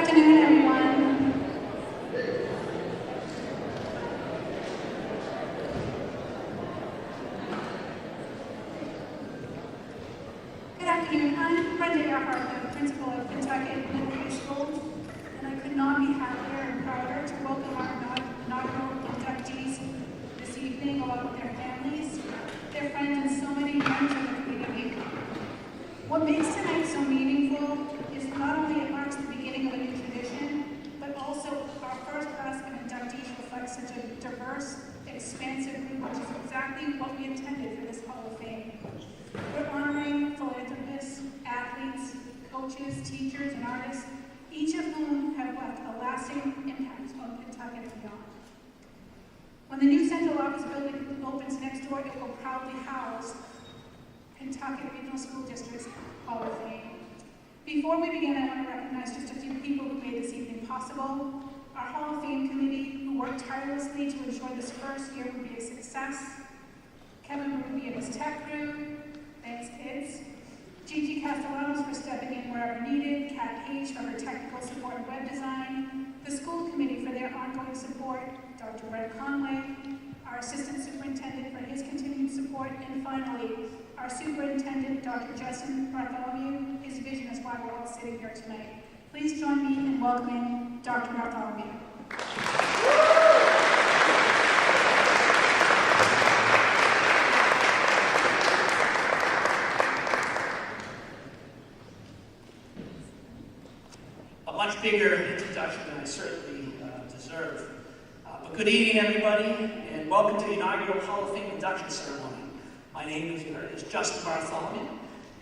afternoon, everyone. Good afternoon. I'm Brenda Earhart, the principal of Pentucket Elementary School, and I could not be happier and prouder to welcome our inaugural inductees this evening, along with their families, their friends, and so many members of the community. What makes tonight so meaningful is not only it marks the beginning of a new tradition, but also our first class of inductees reflects such a diverse, expansive group, which is exactly what we intended for this Hall of Fame. We're honoring philanthropists, athletes, coaches, teachers, and artists, each of whom have left a lasting impact on Pentucket and beyond. When the new central office building opens next door, it will proudly house Pentucket Regional School District's Hall of Fame. Before we begin, I want to recognize just a few people who made this evening possible. Our Hall of Fame committee, who worked tirelessly to ensure this first year would be a success. Kevin Ruby and his tech crew, thanks kids. Gigi Castellanos for stepping in wherever needed. Kat H for her technical support and web design. The school committee for their ongoing support. Dr. Brett Conway, our assistant superintendent for his continued support. And finally, our superintendent, Dr. Justin Bartholomew. His vision is why we're all sitting here tonight. Please join me in welcoming Dr. Bartholomew. A much bigger introduction than I certainly deserve. But good evening, everybody, and welcome to the inaugural Hall of Fame induction ceremony. My name is Justin Bartholomew,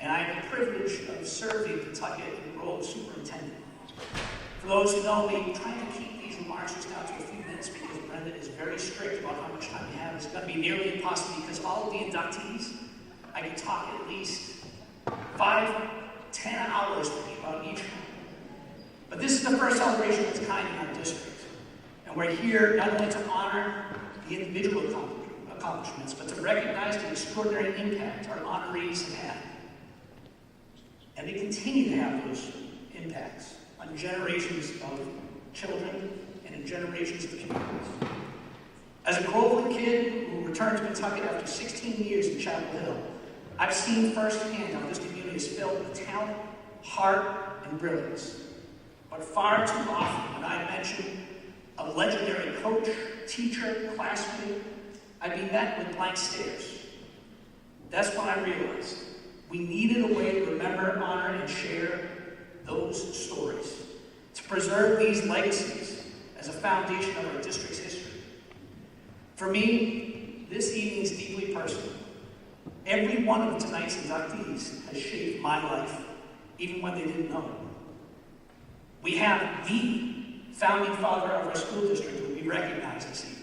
and I have the privilege of serving Pentucket in the role of superintendent. For those who know me, trying to keep these remarks just down to a few minutes because Brenda is very strict about how much time we have. It's going to be nearly impossible because all of the inductees, I can talk at least 5-10 hours about each one. But this is the first celebration of its kind in our district. And we're here not only to honor the individual accomplishments, but to recognize the extraordinary impact our honorees have had. And they continue to have those impacts on generations of children and in generations of communities. As a Groveland kid who returned to Pentucket after 16 years in Chapel Hill, I've seen firsthand how this community is filled with talent, heart, and brilliance. But far too often, when I mention a legendary coach, teacher, classmate, I'd be met with blank stares. That's when I realized we needed a way to remember, honor, and share those stories, to preserve these legacies as a foundation of our district's history. For me, this evening is deeply personal. Every one of tonight's inductees has shaped my life, even when they didn't know it. We have the founding father of our school district who we recognize this evening.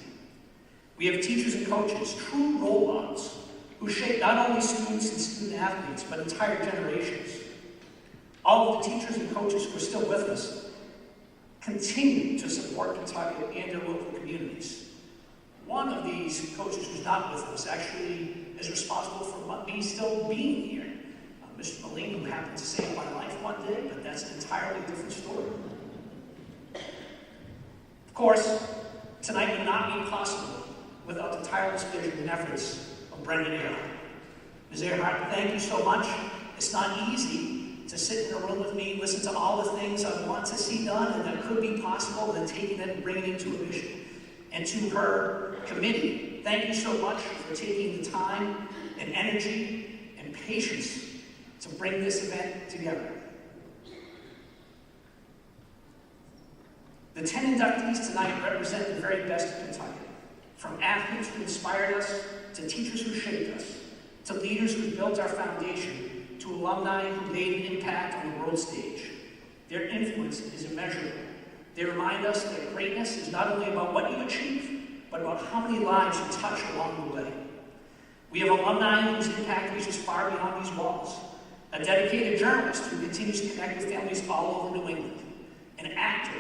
We have teachers and coaches, true role models, who shape not only students and student athletes, but entire generations. All of the teachers and coaches who are still with us continue to support Pentucket and their local communities. One of these coaches who's not with us actually is responsible for me still being here. Mr. Moline, who happened to save my life one day, but that's an entirely different story. Of course, tonight would not be possible without the tireless vision and efforts of Brenda Earhart. Ms. Earhart, thank you so much. It's not easy to sit in a room with me, listen to all the things I want to see done and that could be possible, and then taking it and bringing it into a vision. And to her committee, thank you so much for taking the time and energy and patience to bring this event together. The 10 inductees tonight represent the very best of Pentucket, from athletes who inspired us, to teachers who shaped us, to leaders who built our foundation, to alumni who made an impact on the world stage. Their influence is immeasurable. They remind us that greatness is not only about what you achieve, but about how many lives you touch along the way. We have alumni whose impact reaches far beyond these walls. A dedicated journalist who continues to connect with families all over New England. An actor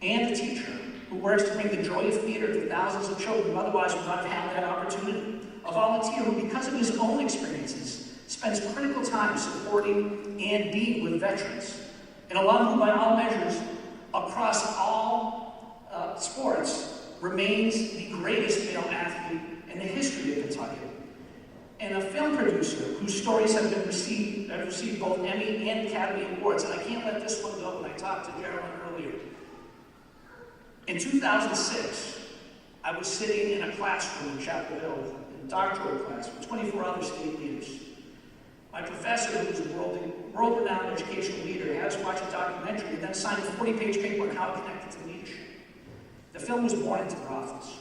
and a teacher who works to bring the joy of theater to thousands of children who otherwise would not have had that opportunity. A volunteer who, because of his own experiences, spends critical time supporting and being with veterans. An alum who, by all measures, across all sports, remains the greatest male athlete in the history of Pentucket. And a film producer whose stories have received both Emmy and Academy Awards, and I can't let this one go. When I talked to Carolyn earlier, in 2006, I was sitting in a classroom in Chapel Hill, in a doctoral class, with 24 other state leaders. My professor, who was a world-renowned educational leader, had us watch a documentary and then signed a 40-page paper on how it connected to leadership. The film was born into our office.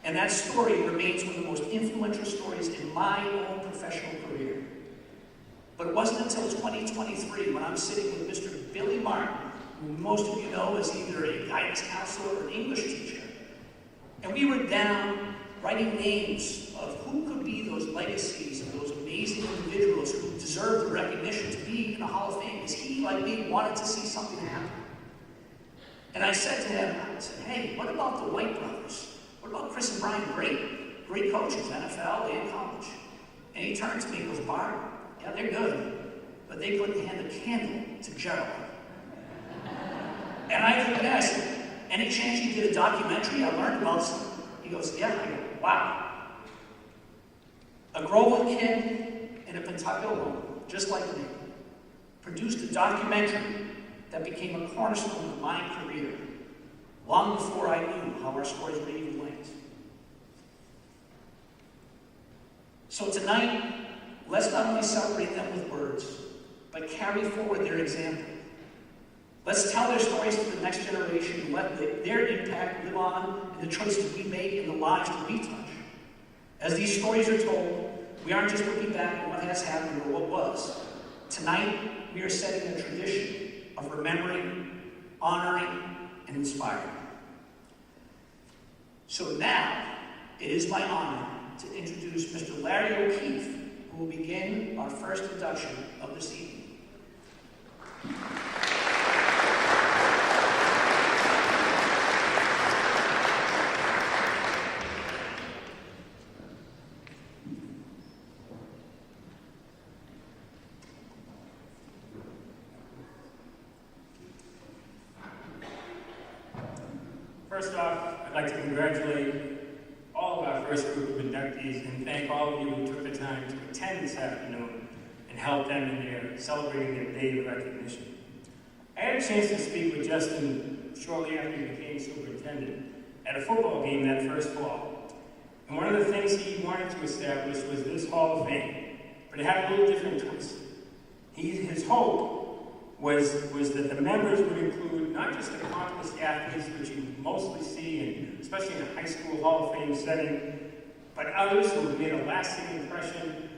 And that story remains one of the most influential stories in my own professional career. But it wasn't until 2023 when I'm sitting with Mr. Billy Martin, who most of you know as either a guidance counselor or an English teacher. And we were down writing names of who could be those legacies of those amazing individuals who deserve the recognition to be in the Hall of Fame, because he, like me, wanted to see something happen. And I said to him, hey, what about the White brothers? What about Chris and Brian? Great coaches, NFL and college. And he turned to me and goes, Bart, yeah, they're good, but they couldn't hand a candle to Gerald. And I asked, any chance you did a documentary? I learned about some. He goes, yeah. I go, wow. A Groveland kid in a Pentucket home, just like me, produced a documentary that became a cornerstone of my career, long before I knew how our stories were even linked. So tonight, let's not only celebrate them with words, but carry forward their example. Let's tell their stories to the next generation and let their impact live on in the choices we make and the lives that we touch. As these stories are told, we aren't just looking back at what has happened or what was. Tonight, we are setting a tradition of remembering, honoring, and inspiring. So now, it is my honor to introduce Mr. Larry O'Keefe, who will begin our first induction of this evening. First off, I'd like to congratulate all of our first group of inductees and thank all of you who took the time to attend this afternoon and help them in their celebrating their day of recognition. I had a chance to speak with Justin shortly after he became superintendent at a football game that first fall. And one of the things he wanted to establish was this Hall of Fame, but it had a little different twist. His hope was that the members would include not just accomplished athletes, which you mostly see, especially in a high school Hall of Fame setting, but others who have made a lasting impression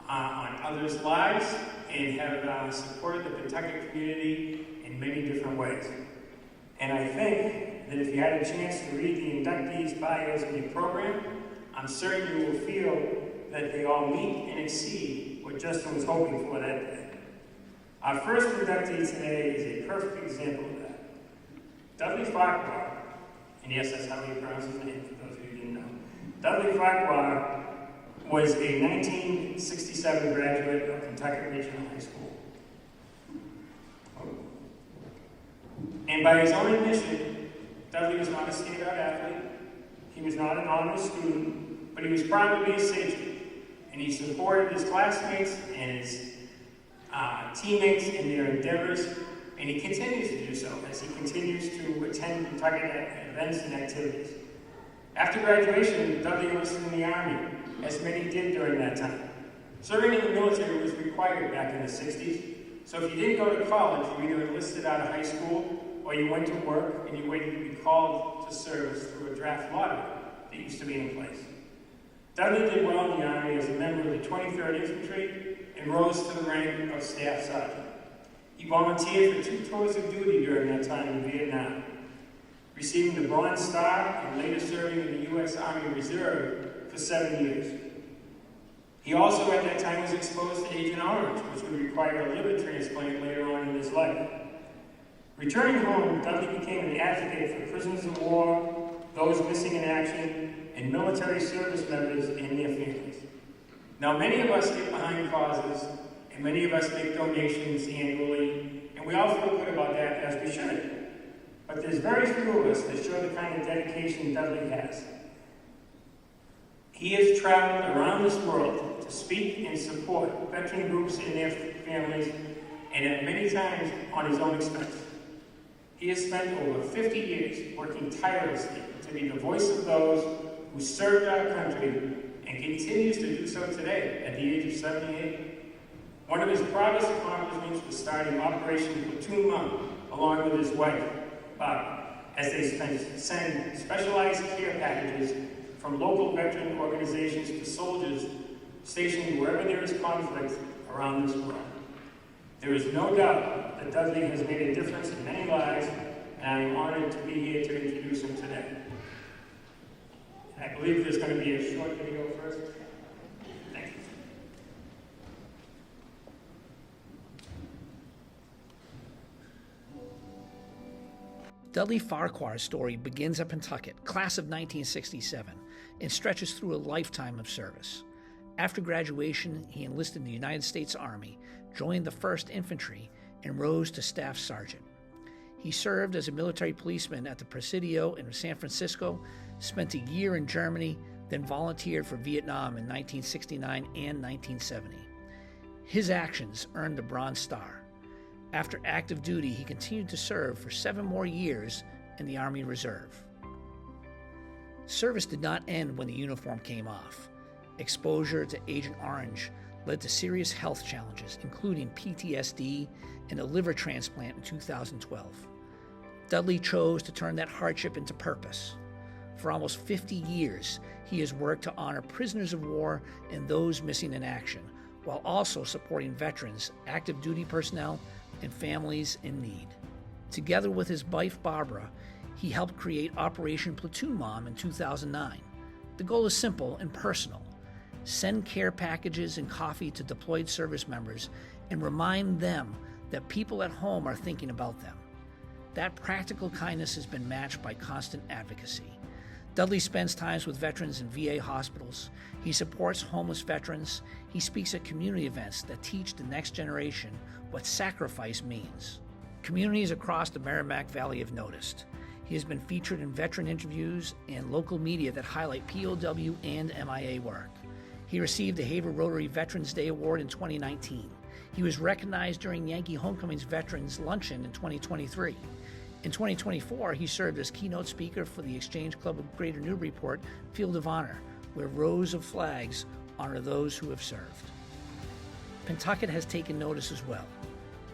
on others' lives and have supported the Pentucket community in many different ways. And I think that if you had a chance to read the inductees' bios in your program, I'm certain you will feel that they all meet and exceed what Justin was hoping for that day. Our first inductee today is a perfect example of that. Dudley Farquhar, and yes, that's how you pronounce his name, for those of you who didn't know. Dudley Farquhar was a 1967 graduate of Pentucket Regional High School. And by his own admission, Dudley was not a standout athlete, he was not an honor student, but he was proud to be a sage, and he supported his classmates and his teammates in their endeavors, and he continues to do so as he continues to attend Pentucket events and activities. After graduation, Dudley enlisted in the Army, as many did during that time. Serving in the military was required back in the 60s, so if you didn't go to college, you either enlisted out of high school, or you went to work and you waited to be called to service through a draft lottery that used to be in place. Dudley did well in the Army as a member of the 23rd Infantry and rose to the rank of Staff Sergeant. He volunteered for 2 tours of duty during that time in Vietnam, receiving the Bronze Star and later serving in the U.S. Army Reserve for 7 years. He also at that time was exposed to Agent Orange, which would require a liver transplant later on in his life. Returning home, Dudley became an advocate for prisoners of war, those missing in action, and military service members and their families. Now, many of us get behind causes, and many of us make donations annually, and we all feel good about that, as we should. but there's very few of us that show the kind of dedication Dudley has. He has traveled around this world to speak and support veteran groups and their families, and at many times on his own expense. He has spent over 50 years working tirelessly to be the voice of those who served our country and continues to do so today at the age of 78. One of his proudest accomplishments was starting Operation Platoon Mom along with his wife, Bob, as they send specialized care packages from local veteran organizations to soldiers stationed wherever there is conflict around this world. There is no doubt that Dudley has made a difference in many lives, and I am honored to be here to introduce him today. And I believe there's going to be a short video first. Thank you. Dudley Farquhar's story begins at Pentucket, class of 1967, and stretches through a lifetime of service. After graduation, he enlisted in the United States Army, joined the 1st Infantry, and rose to Staff Sergeant. He served as a military policeman at the Presidio in San Francisco, spent a year in Germany, then volunteered for Vietnam in 1969 and 1970. His actions earned the Bronze Star. After active duty, he continued to serve for 7 more years in the Army Reserve. Service did not end when the uniform came off. Exposure to Agent Orange led to serious health challenges, including PTSD and a liver transplant in 2012. Dudley chose to turn that hardship into purpose. For almost 50 years, he has worked to honor prisoners of war and those missing in action, while also supporting veterans, active duty personnel, and families in need. Together with his wife, Barbara, he helped create Operation Platoon Mom in 2009. The goal is simple and personal. Send care packages and coffee to deployed service members and remind them that people at home are thinking about them. That practical kindness has been matched by constant advocacy. Dudley spends time with veterans in VA hospitals. He supports homeless veterans. He speaks at community events that teach the next generation what sacrifice means. Communities across the Merrimack Valley have noticed. He has been featured in veteran interviews and local media that highlight POW and MIA work. He received the Haver Rotary Veterans Day Award in 2019. He was recognized during Yankee Homecoming's Veterans Luncheon in 2023. In 2024, he served as keynote speaker for the Exchange Club of Greater Newburyport Field of Honor, where rows of flags honor those who have served. Pentucket has taken notice as well.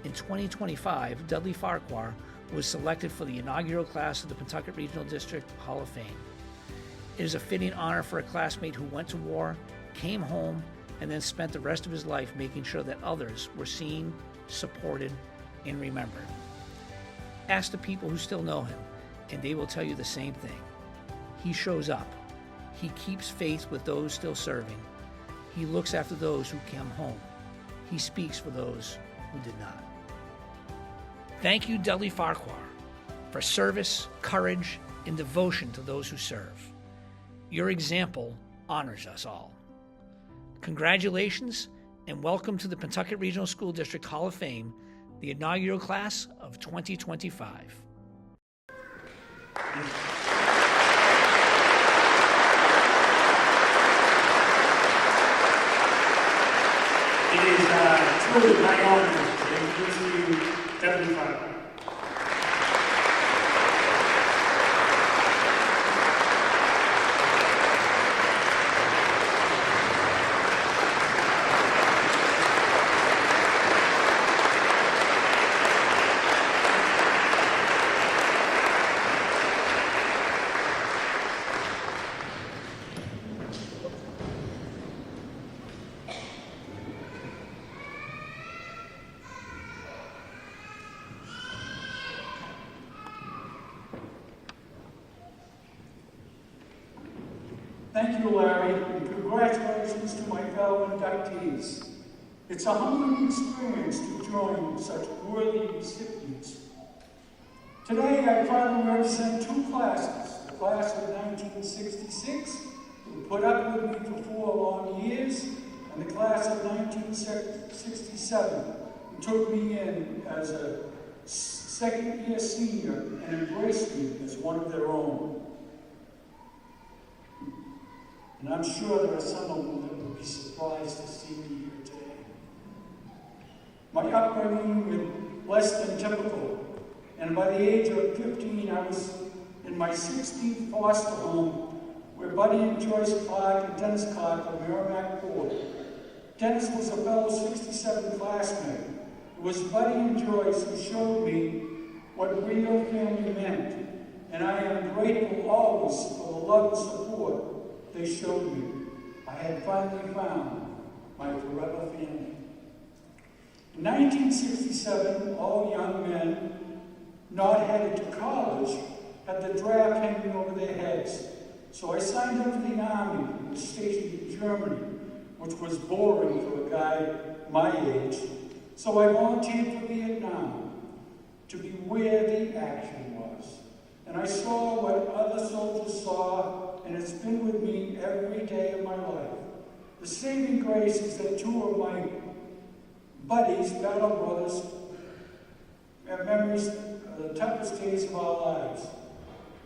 In 2025, Dudley Farquhar was selected for the inaugural class of the Pentucket Regional District Hall of Fame. It is a fitting honor for a classmate who went to war, came home, and then spent the rest of his life making sure that others were seen, supported, and remembered. Ask the people who still know him, and they will tell you the same thing. He shows up. He keeps faith with those still serving. He looks after those who come home. He speaks for those who did not. Thank you, Dudley Farquhar, for service, courage, and devotion to those who serve. Your example honors us all. Congratulations, and welcome to the Pentucket Regional School District Hall of Fame, the inaugural class of 2025. It is truly my honor to introduce you Dudley Farquhar. Thank you, Larry, and congratulations to my fellow inductees. It's a humbling experience to join such worthy recipients. Today, I proudly represent 2 classes, the class of 1966, who put up with me for 4 long years, and the class of 1967, who took me in as a second-year senior, and embraced me as one of their own. And I'm sure there are some of them that would be surprised to see me here today. My upbringing was less than typical, and by the age of 15, I was in my 16th foster home, where Buddy and Joyce Clark and Dennis Clark of Merrimack Port. Dennis was a fellow 67 classmate. It was Buddy and Joyce who showed me what real family meant, and I am grateful always for the love and support they showed me. I had finally found my forever family. In 1967, all young men not headed to college had the draft hanging over their heads. So I signed up for the Army and was stationed in Germany, which was boring for a guy my age. So I volunteered for Vietnam to be where the action was. And I saw what other soldiers saw, and it's been with me every day of my life. The saving grace is that two of my buddies, battle brothers, have memories of the toughest days of our lives.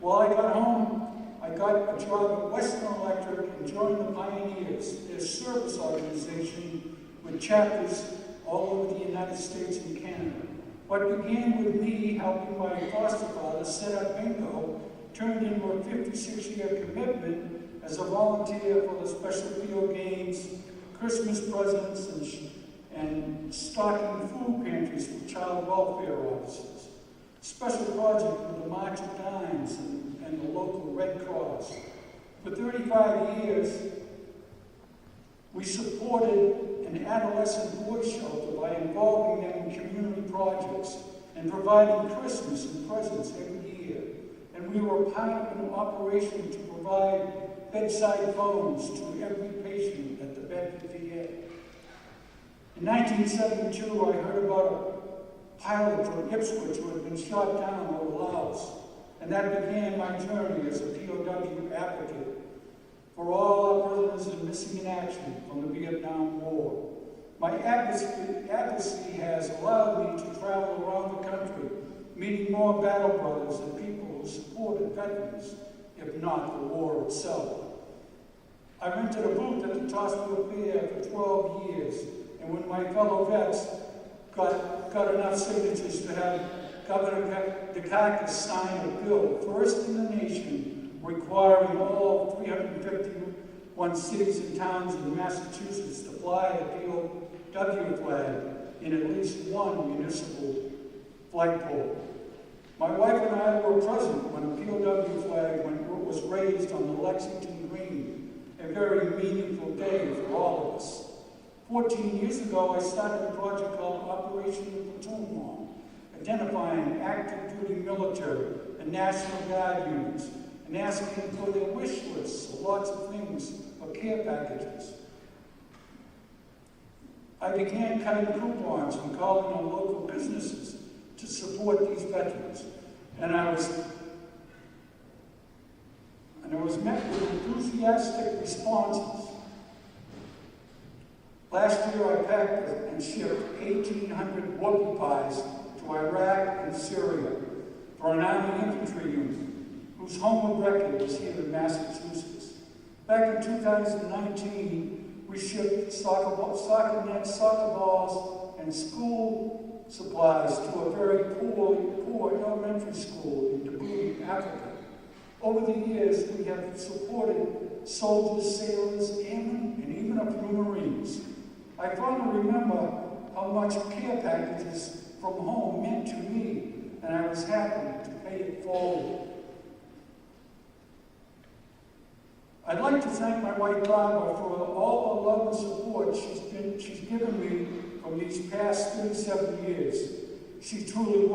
While I got home, I got a job at Western Electric and joined the Pioneers, their service organization with chapters all over the United States and Canada. What began with me helping my foster father set up bingo turned into a 56-year commitment as a volunteer for the special field games, Christmas presents, and stocking food pantries for child welfare officers. Special project with the March of Dimes and the local Red Cross. For 35 years, we supported an adolescent boys shelter by involving them in community projects and providing Christmas and presents every year. And we were part of an operation to provide bedside phones to every patient at the Bedford VA. In 1972, I heard about a pilot from Ipswich who had been shot down over Laos, and that began my journey as a POW advocate for all our prisoners and missing in action from the Vietnam War. My advocacy has allowed me to travel around the country, meeting more battle brothers and people who supported veterans, if not the war itself. I rented a booth at the Tostville Fair for 12 years, and when my fellow vets got enough signatures to have Governor Dukakis sign a bill, first in the nation, requiring all 351 cities and towns in Massachusetts to fly a POW flag in at least one municipal flagpole. My wife and I were present when a POW flag was raised on the Lexington Green, a very meaningful day for all of us. 14 years ago, I started a project called Operation Platoon Law, identifying active duty military and National Guard units, and asking for their wish lists of lots of things for care packages. I began cutting coupons and calling on local businesses to support these veterans, and I was met with enthusiastic responses. Last year, I packed and shipped 1,800 whoopie pies to Iraq and Syria for an Army infantry unit whose home of record was here in Massachusetts. Back in 2019, we shipped soccer nets, soccer balls, and school supplies to a very poor elementary school in Djibouti, Africa. Over the years, we have supported soldiers, sailors, airmen, and even a few Marines. I fondly remember how much care packages from home meant to me, and I was happy to pay it forward. I'd like to thank my wife Barbara for all the love and support she's given me from these past 37 years. She truly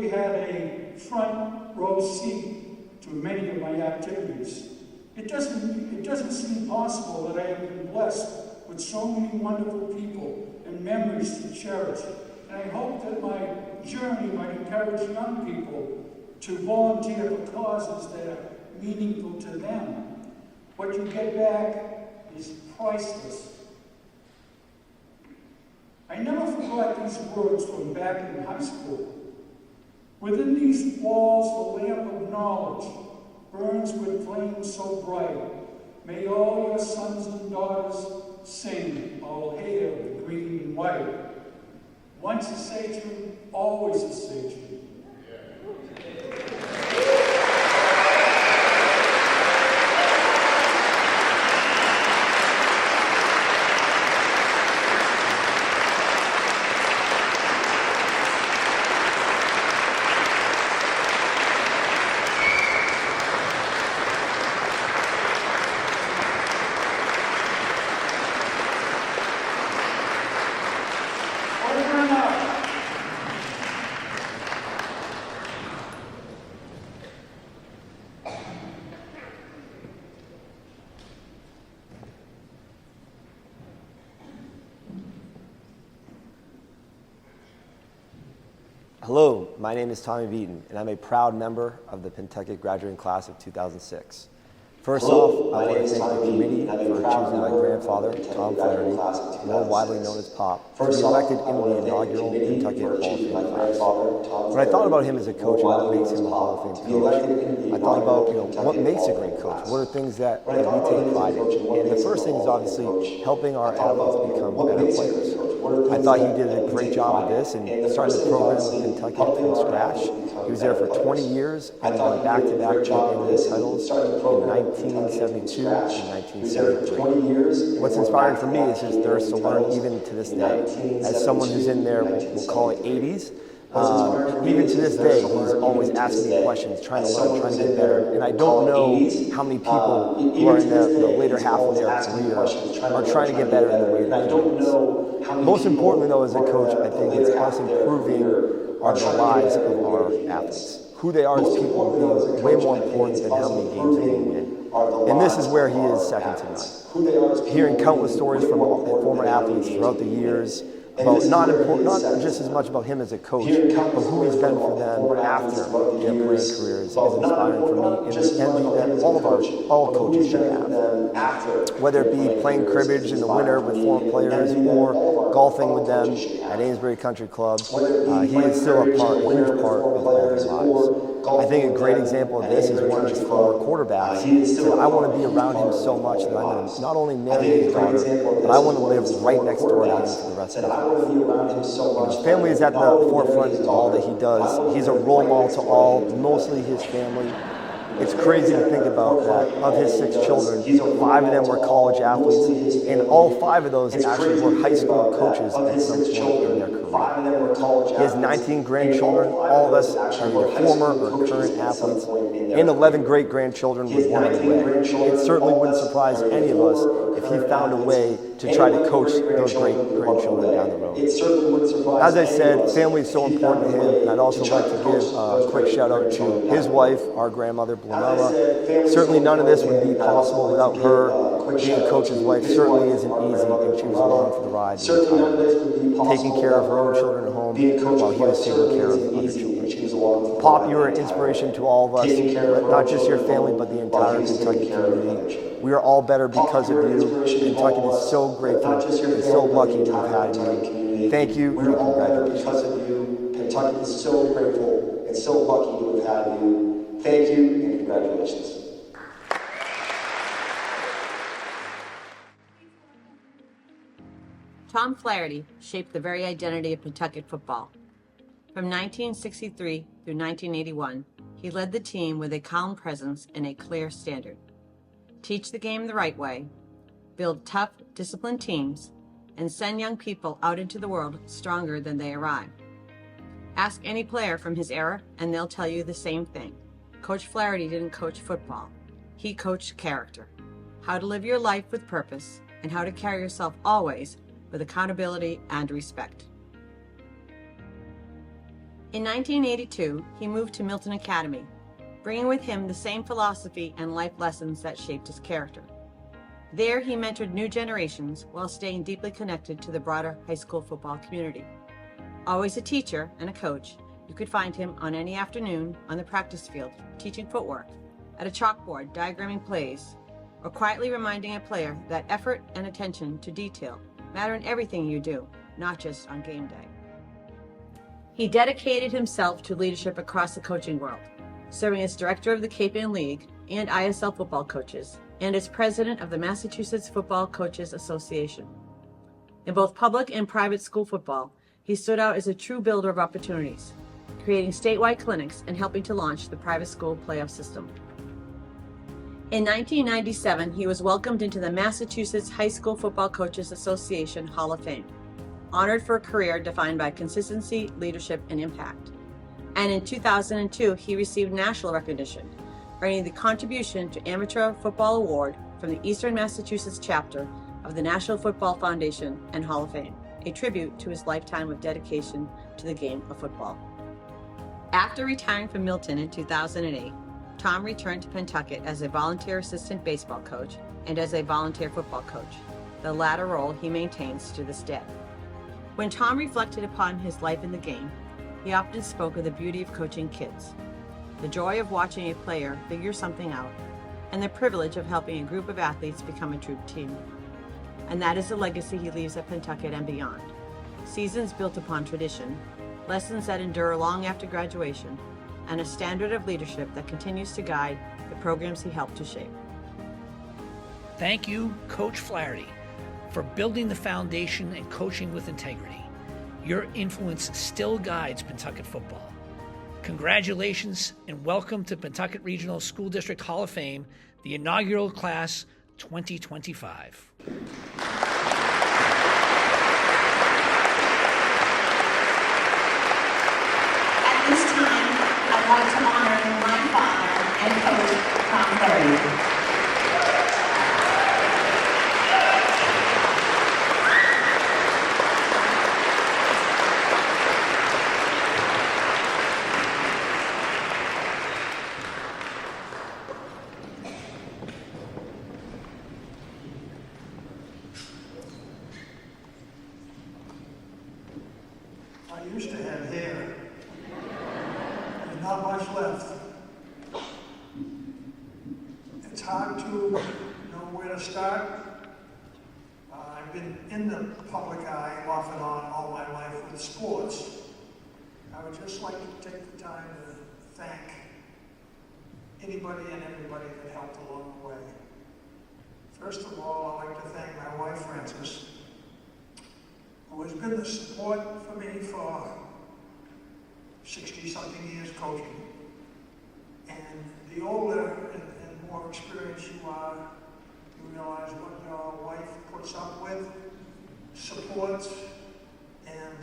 had a front row seat to many of my activities. It doesn't seem possible that I have been blessed with so many wonderful people and memories to cherish. And I hope that my journey might encourage young people to volunteer for causes that are meaningful to them. What you get back is priceless. I never forgot these words from back in high school. Within these walls, the lamp of knowledge burns with flames so bright. May all your sons and daughters sing, all hail the green and white. Once a sachem, always a sachem. Hello, my name is Tommy Beaton, and I'm a proud member of the Pentucket graduating class of 2006. First off, I want to thank the committee for choosing my grandfather, Tom Flaherty, more widely known as Pop, to be elected into the inaugural Pentucket Hall of Fame class. When I thought about him as a coach and what makes him a Hall of Fame coach, I thought about what makes a great coach. What are things that we take pride in? And the first thing is obviously helping our athletes become better players. I thought he did a great job of this and started the program with Pentucket from scratch. He was there for 20 years and won back-to-back championship titles in 1972 and 1973. What's inspiring for me is his thirst to learn even to this day. As someone who's in their, we'll call it 80s, even to this day, he's always asking me questions, trying to learn, trying to get better. And I don't know how many people who are in the later half of their career are trying to get better in the way that he is. Most importantly, though, as a coach, I think it's us improving the lives of our athletes. Who they are as people being way more important than how many games they win. And this is where he is second to none. Hearing countless stories from former athletes throughout the years, about not just as much about him as a coach, but who he's been for them after their playing careers is inspiring for me, and it's envy that all coaches should have. Whether it be playing cribbage in the winter with former players or golfing with them at Amesbury Country Club, he is still a huge part of all their lives. I think a great example of this is one of his former quarterbacks. He said, I want to be around him so much that I'm going to not only marry his daughter, but I want to live right next door to him for the rest of his life. His family is at the forefront of all that he does. He's a role model to all, mostly his family. It's crazy to think about that. Of his 6 children, 5 of them were college athletes, and all 5 of those actually were high school coaches at some point in their career. He has 19 grandchildren. All of us are either former or current athletes, and 11 great-grandchildren with one on the way. It certainly wouldn't surprise any of us if he found a way to try to coach those great-grandchildren down the road. As I said, family is so important to him, and I'd also like to give a quick shout-out to his wife, our grandmother, Blumella. Certainly none of this would be possible without her. Being a coach's wife certainly isn't easy, and she was along for the ride the entire time, taking care of her own children at home while he was taking care of other children. Pop, you're an inspiration to all of us, not just your family, but the entire Pentucket community. We are all better because of you. Pentucket is so grateful and so lucky to have had you. Thank you and congratulations. Because of you, Pentucket is so grateful and so lucky to have had you. Thank you and congratulations. Tom Flaherty shaped the very identity of Pentucket football. From 1963 through 1981, he led the team with a calm presence and a clear standard. Teach the game the right way, build tough, disciplined teams, and send young people out into the world stronger than they arrived. Ask any player from his era, and they'll tell you the same thing. Coach Flaherty didn't coach football. He coached character, how to live your life with purpose, and how to carry yourself always with accountability and respect. In 1982, he moved to Milton Academy, bringing with him the same philosophy and life lessons that shaped his character. There, he mentored new generations while staying deeply connected to the broader high school football community. Always a teacher and a coach, you could find him on any afternoon on the practice field, teaching footwork, at a chalkboard diagramming plays, or quietly reminding a player that effort and attention to detail matter in everything you do, not just on game day. He dedicated himself to leadership across the coaching world, serving as director of the Cape Ann League and ISL football coaches, and as president of the Massachusetts Football Coaches Association. In both public and private school football, he stood out as a true builder of opportunities, creating statewide clinics and helping to launch the private school playoff system. In 1997, he was welcomed into the Massachusetts High School Football Coaches Association Hall of Fame, honored for a career defined by consistency, leadership, and impact. And in 2002, he received national recognition, earning the Contribution to Amateur Football Award from the Eastern Massachusetts chapter of the National Football Foundation and Hall of Fame, a tribute to his lifetime of dedication to the game of football. After retiring from Milton in 2008, Tom returned to Pentucket as a volunteer assistant baseball coach and as a volunteer football coach, the latter role he maintains to this day. When Tom reflected upon his life in the game, he often spoke of the beauty of coaching kids, the joy of watching a player figure something out, and the privilege of helping a group of athletes become a true team. And that is the legacy he leaves at Pentucket and beyond. Seasons built upon tradition, lessons that endure long after graduation, and a standard of leadership that continues to guide the programs he helped to shape. Thank you, Coach Flaherty, for building the foundation and coaching with integrity. Your influence still guides Pentucket football. Congratulations and welcome to Pentucket Regional School District Hall of Fame, the inaugural class 2025. At this time, I want to honor my father and coach, Tom Flaherty. I used to have hair. There's not much left. It's hard to know where to start. I've been in the public eye off and on all my life with sports. I would just like to take the time to thank anybody and everybody that helped along the way. First of all, I'd like to thank my wife, Frances, who has been the support for me for 60-something years coaching. And the older and more experienced you are, you realize what your wife puts up with, supports, and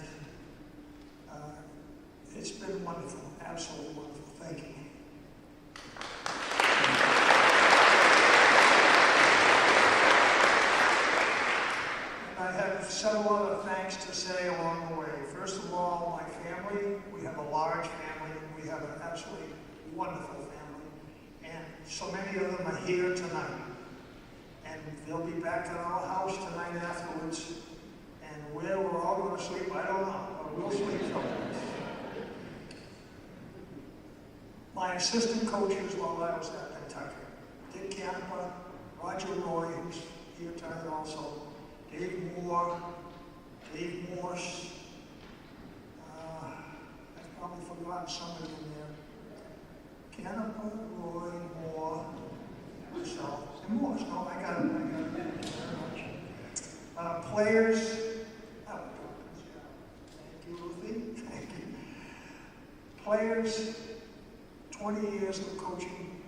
it's been wonderful, absolutely wonderful. Thank you. I have several other thanks to say along the way. First of all, my family. We have a large family. We have an absolutely wonderful family. And so many of them are here tonight. And they'll be back at our house tonight afterwards. And where we're all going to sleep, I don't know. But we'll sleep someplace. My assistant coaches while I was at Pentucket. Dick Camper, Roger Roy, who's here tonight also. Dave Moore, Dave Morse, I've probably forgotten somebody in there. Canepa, Roy, Moore, myself, and Morse. No, I got it. Thank you very much. Players, thank you, Ruthie. Thank you. Players, 20 years of coaching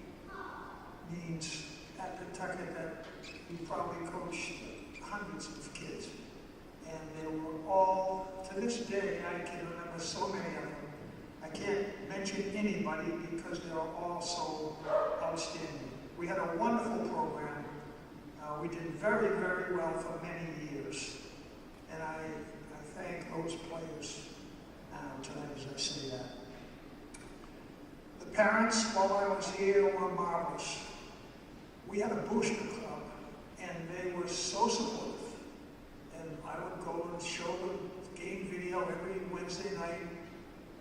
means at Pentucket that we probably coached hundreds of kids. And they were all, to this day, I can remember so many of them. I can't mention anybody because they're all so outstanding. We had a wonderful program. We did very, very well for many years. And I thank those players tonight as I say that. The parents, while I was here, were marvelous. We had a booster club, and they were so supportive. And I would go and show them game video every Wednesday night,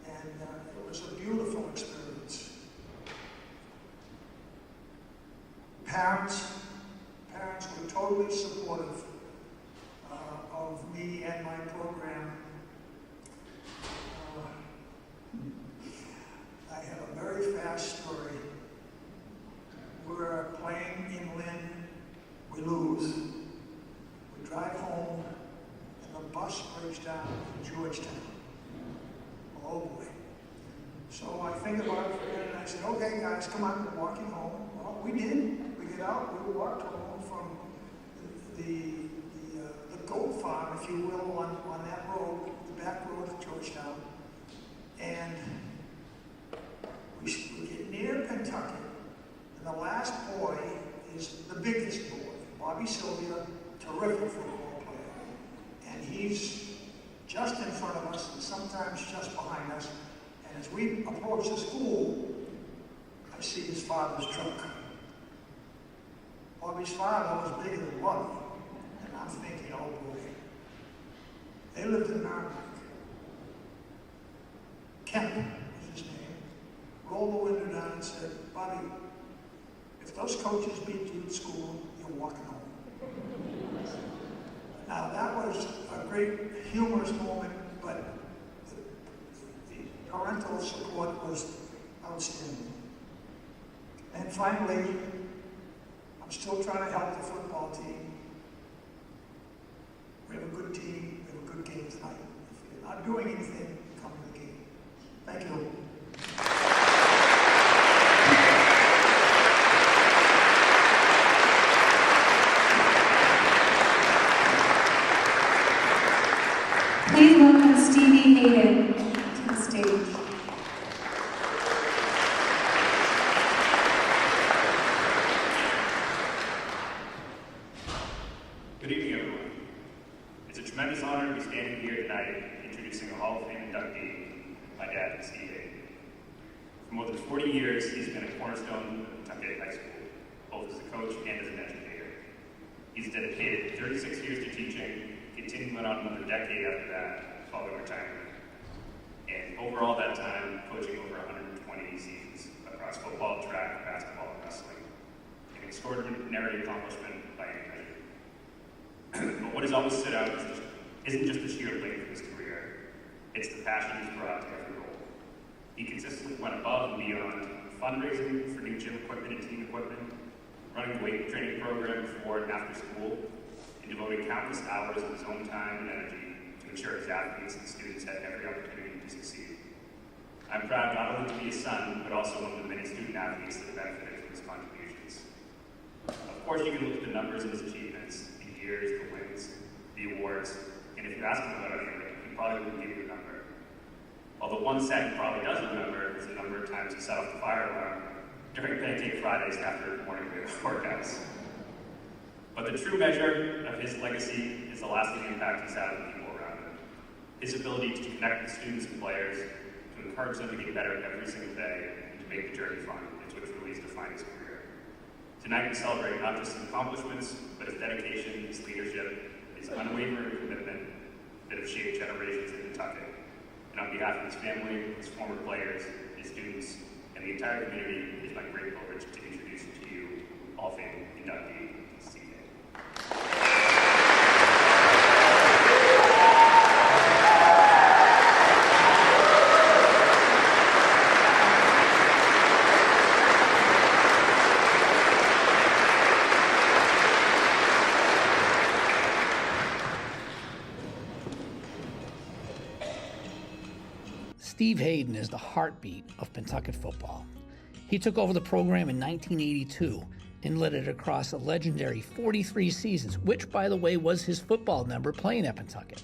and it was a beautiful experience. Parents were totally supportive of me and my program Georgetown and Georgetown. Oh boy. So I think about it for a minute and I said, okay guys, come on, we're walking home. Well, we did. We get out, we walked home from the goat farm, if you will, on that road, the back road of Georgetown. And we get near Pentucket, and the last boy is the biggest boy, Bobby Sylvia, terrific football player. And he's just in front of us, and sometimes just behind us. And as we approach the school, I see his father's truck. Bobby's father was bigger than Bobby. And I'm thinking, oh boy. They lived in Narberth. Kemp was his name. Rolled the window down and said, Bobby, if those coaches beat you at school, you're walking home. Now that was a great humorous moment, but the parental support was outstanding. And finally, I'm still trying to help the football team. We have a good team, we have a good game tonight. If you're not doing anything, come to the game. Thank you. Please welcome Stevie Hayden to the stage. Good evening, everyone. It's a tremendous honor to be standing here tonight introducing a Hall of Fame inductee, my dad, Steve Hayden. For more than 40 years, he's been a cornerstone of Pentucket High School, both as a coach and as an educator. He's dedicated 36 years to teaching, continuing on another decade after that, following retirement. And overall that time, coaching over 120 seasons across football, track, basketball, and wrestling. An extraordinary accomplishment by any measure. But what has always stood out isn't just the sheer length of his career, it's the passion he's brought to every role. He consistently went above and beyond fundraising for new gym equipment and team equipment, running the weight training program before and after school, and devoting countless hours of his own time and energy to ensure his athletes and students had every opportunity to succeed. I'm proud not only to be his son, but also one of the many student athletes that benefited from his contributions. Of course, you can look at the numbers and his achievements, the years, the wins, the awards, and if you ask him about any of it, he probably wouldn't give you a number. Although one stat he probably does remember is the number of times he set off the fire alarm during Pancake Fridays after morning workouts. But the true measure of his legacy is the lasting impact he's had on the people around him. His ability to connect with students and players, to encourage them to get better every single day, and to make the journey fun, is what truly has defined his career. Tonight we celebrate not just his accomplishments, but his dedication, his leadership, his unwavering commitment that have shaped generations in Pentucket. And on behalf of his family, his former players, his students, and the entire community, it is my great privilege to introduce to you Hall of Fame inductee, Steve Hayden. Steve Hayden is the heartbeat of Pentucket football. He took over the program in 1982 and led it across a legendary 43 seasons, which, by the way, was his football number playing at Pentucket.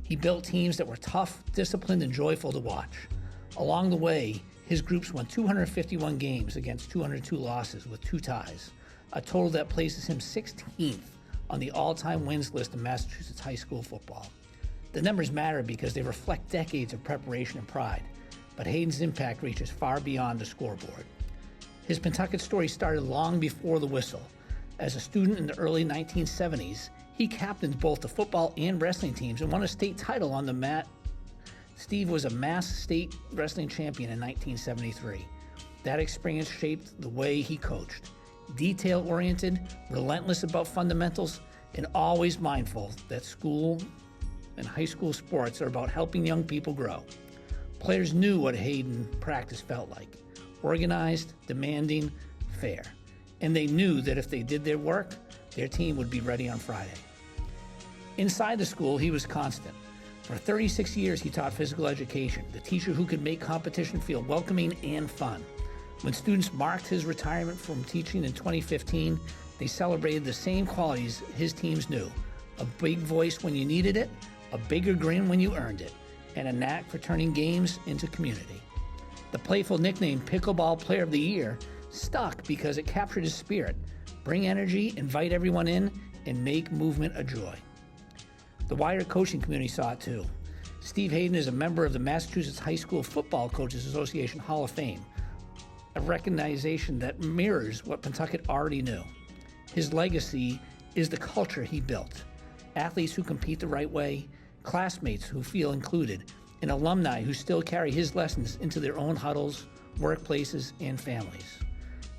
He built teams that were tough, disciplined, and joyful to watch. Along the way, his groups won 251 games against 202 losses with 2 ties, a total that places him 16th on the all-time wins list in Massachusetts high school football. The numbers matter because they reflect decades of preparation and pride, but Hayden's impact reaches far beyond the scoreboard. His Pentucket story started long before the whistle. As a student in the early 1970s, he captained both the football and wrestling teams and won a state title on the mat. Steve was a Mass State wrestling champion in 1973. That experience shaped the way he coached. Detail-oriented, relentless about fundamentals, and always mindful that school and high school sports are about helping young people grow. Players knew what Hayden practice felt like: organized, demanding, fair. And they knew that if they did their work, their team would be ready on Friday. Inside the school, he was constant. For 36 years, he taught physical education, the teacher who could make competition feel welcoming and fun. When students marked his retirement from teaching in 2015, they celebrated the same qualities his teams knew: a big voice when you needed it, a bigger grin when you earned it, and a knack for turning games into community. The playful nickname Pickleball Player of the Year stuck because it captured his spirit: bring energy, invite everyone in, and make movement a joy. The wider coaching community saw it too. Steve Hayden is a member of the Massachusetts High School Football Coaches Association Hall of Fame, a recognition that mirrors what Pentucket already knew. His legacy is the culture he built: athletes who compete the right way, classmates who feel included, and alumni who still carry his lessons into their own huddles, workplaces, and families.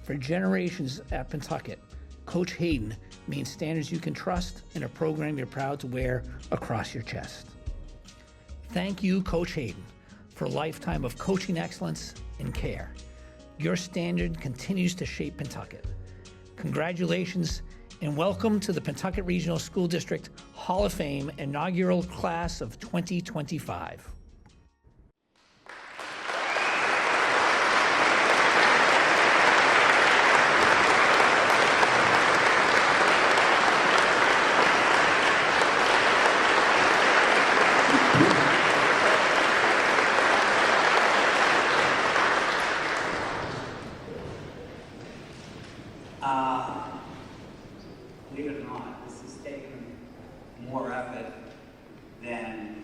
For generations at Pentucket, Coach Hayden means standards you can trust and a program you're proud to wear across your chest. Thank you, Coach Hayden, for a lifetime of coaching excellence and care. Your standard continues to shape Pentucket. Congratulations and welcome to the Pentucket Regional School District Hall of Fame Inaugural Class of 2025. Believe it or not, this has taken more effort than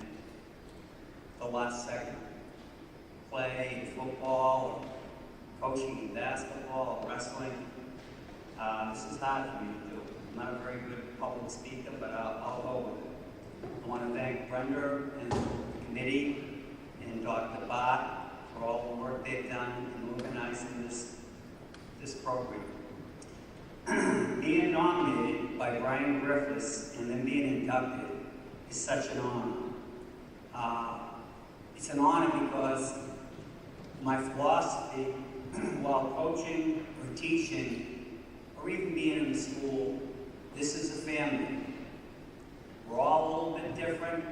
the last segment. Play, football, coaching, basketball, wrestling. This is hard for me to do. I'm not a very good public speaker, but I'll go with it. I want to thank Brenda and the committee and Dr. Bart for all the work they've done in organizing this program. Being nominated by Brian Griffiths and then being inducted is such an honor. It's an honor because my philosophy while coaching or teaching or even being in the school, this is a family. We're all a little bit different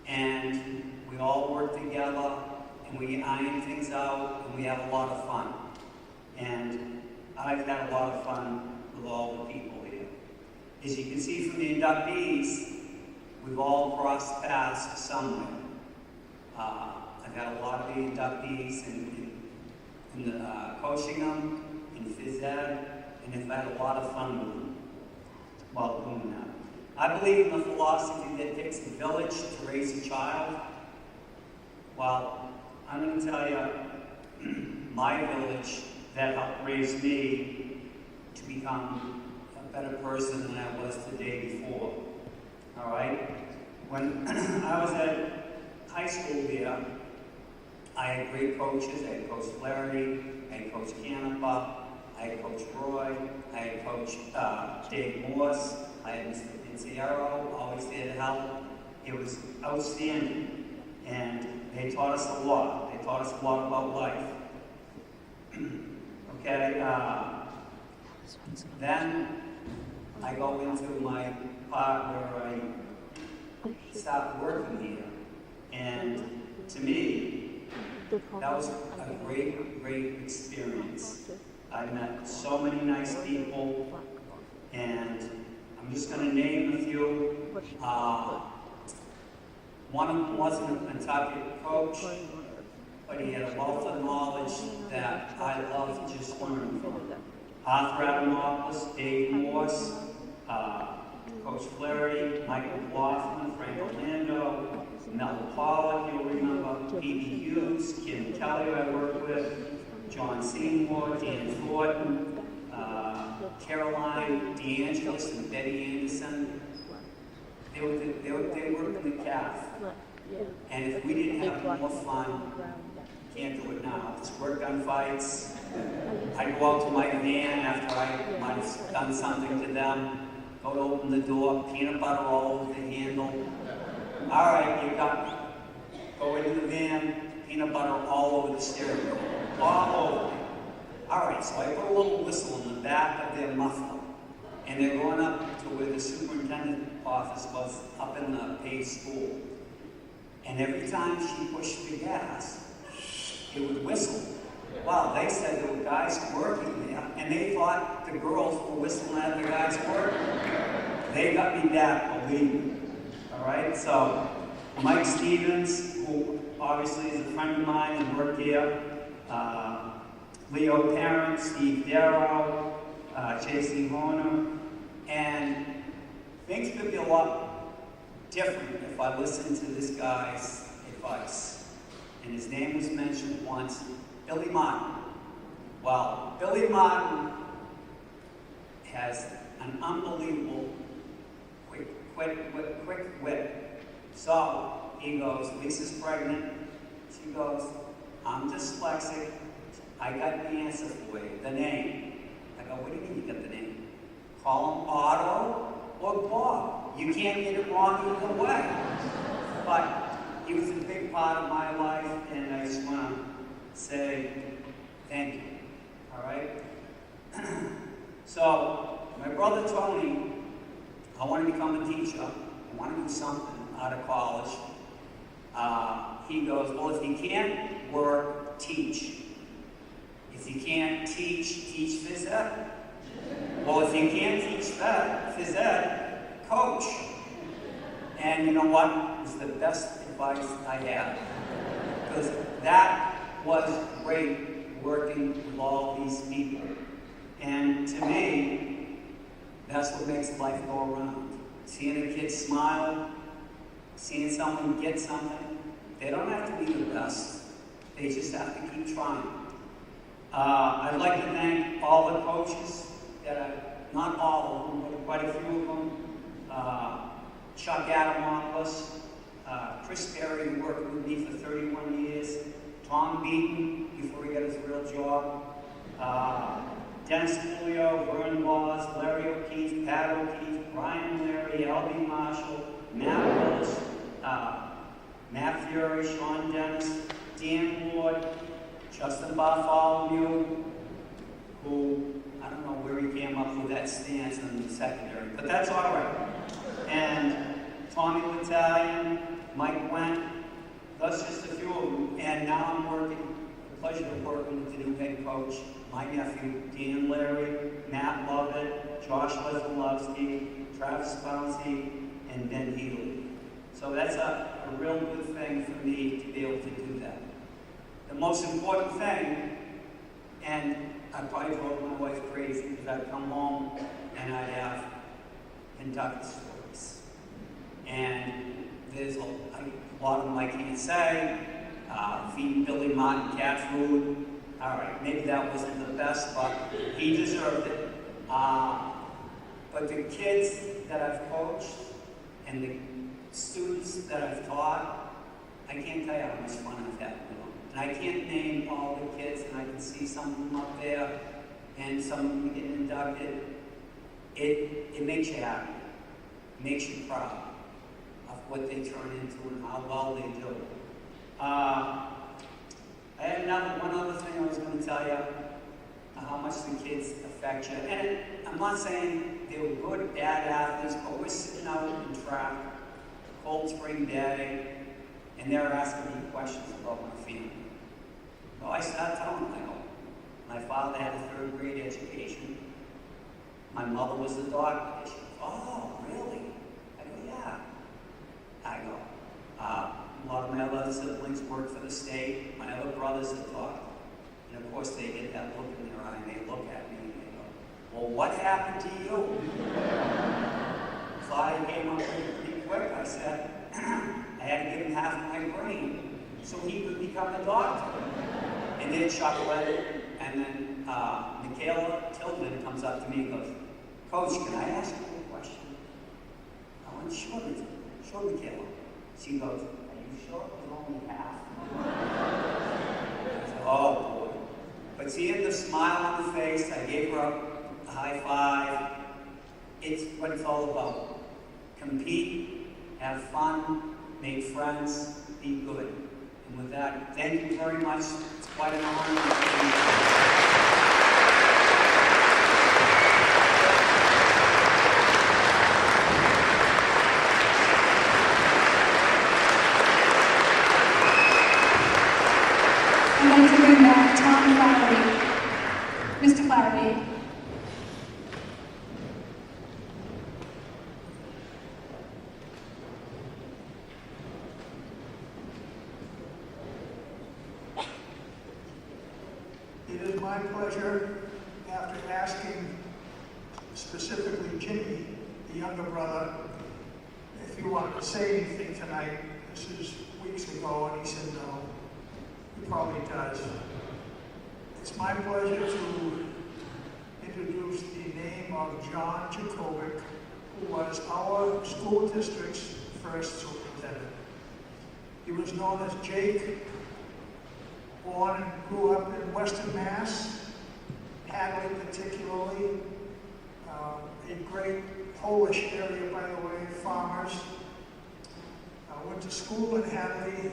and we all work together and we iron things out and we have a lot of fun. And I've had a lot of fun with all the people here. As you can see from the inductees, we've all crossed paths somewhere. I've had a lot of the inductees in coaching them, in phys ed, and I've had a lot of fun with them while doing that. I believe in the philosophy that it takes a village to raise a child. Well, I'm going to tell you, my village that helped raise me to become a better person than I was the day before. All right? When I was at high school there, I had great coaches. I had Coach Flaherty, I had Coach Canepa, I had Coach Roy, I had Coach Dave Morse, I had Mr. Pinciero, always there to help. It was outstanding. And they taught us a lot. They taught us a lot about life. Okay, then I go into my part where I start working here. And to me, that was a great, great experience. I met so many nice people, and I'm just going to name a few. One of them wasn't a Pentucket coach, but he had a wealth of knowledge that I loved just learning from. Arthur Adamopoulos, Dave Morse, Coach Flaherty, Michael Bloffman, Frank Orlando, Mel Pollock, you'll remember, P.B. Hughes, Kim Kelly I worked with, John Seymour, Dan Thornton, Caroline DeAngelis and Betty Anderson. They worked in the CAF. And if we didn't have more fun, can't do it now. It's work gunfights. I'd go out to my van after I might have done something to them, go to open the door, peanut butter all over the handle. All right, you got me. Go into the van, peanut butter all over the steering wheel, all over. All right, so I put a little whistle in the back of their muffler, and they're going up to where the superintendent's office was up in the paid school. and every time she pushed the gas, it would whistle. Well, they said there were guys working there, and they thought the girls were whistling at the guys working. They got me back, believe me. All right, so Mike Stevens, who obviously is a friend of mine and worked here, Leo Parent, Steve Darrow, J.C. Horner, and things could be a lot different if I listened to this guy's advice. And his name was mentioned once, Billy Martin. Well, Billy Martin has an unbelievable quick wit. So he goes, Lisa's pregnant. She goes, I'm dyslexic. I got the answer for you, the name. I go, what do you mean you got the name? Call him Otto or Bob. You can't get it wrong either way. But he was a big part of my life, and I just want to say thank you. All right? So, my brother Tony, I want to become a teacher. I want to do something out of college. He goes, well, if you can't work, teach. If you can't teach phys ed. Well, if you can't teach phys ed, coach. And you know what? It was the best advice I had. Because that was great working with all these people. And to me, that's what makes life go around. Seeing a kid smile, seeing someone get something. They don't have to be the best. They just have to keep trying. I'd like to thank all the coaches not all of them, but quite a few of them. Chuck Adamopoulos, Chris Berry, who worked with me for 31 years, Tom Beaton, before he got his real job, Dennis Julio, Vern Laws, Larry O'Keefe, Pat O'Keefe, Brian Larry, Albie Marshall, Matt Willis, Matt Fury, Sean Dennis, Dan Ward, Justin Bartholomew, who, I don't know where he came up with that stance in the secondary, but that's all right. And Tommy L'Italian, Mike Went, that's just a few of them. And now I'm working, the pleasure of working with the new head coach, my nephew, Dan Larry, Matt Lovett, Josh Lesnowski, Travis Bouncy, and Ben Healy. So that's a real good thing for me to be able to do that. The most important thing, and I probably drove my wife crazy, because I'd come home and I'd have Pentucket stories. And there's a lot of them I can't say. Feeding Billy Martin cat food. All right, maybe that wasn't the best, but he deserved it. But the kids that I've coached and the students that I've taught, I can't tell you how much fun I've had with them. And I can't name all the kids, and I can see some of them up there, and some of them getting inducted. It makes you happy. It makes you proud of what they turn into and how well they do. I had one other thing I was going to tell you, how much the kids affect you. And I'm not saying they were good or bad athletes, but we're sitting out in track, cold spring day, and they're asking me questions about my family. Well, I started telling them, I go, my father had a third grade education. My mother was a doctor. She goes, oh, really? I go, yeah. I go, a lot of my other siblings work for the state. My other brothers have taught. And of course, they get that look in their eye, and they look at me, and they go, well, what happened to you? So I came up with it pretty quick. I said, I had to give him half of my brain so he could become a doctor. And then Chuck went, and then Michaela Tillman comes up to me and goes, Coach, can I ask you a question? I went, sure, Michaela. She goes, are you sure it was only half? I said, oh, boy. But seeing the smile on the face, I gave her a high five. It's what it's all about. Compete, have fun, make friends, be good. And with that, thank you very much. It's quite an honor. like to bring back Tom Flaherty. Mr. Flaherty. It is my pleasure, after asking specifically Jimmy, the younger brother, if he wanted to say anything tonight. This is weeks ago, and he said no. He probably does. It's my pleasure to introduce the name of John Jacobic, who was our school district's first superintendent. He was known as Jake, born and grew up in Western Mass, Hadley particularly, a great Polish area, by the way, farmers. Went to school in Hadley.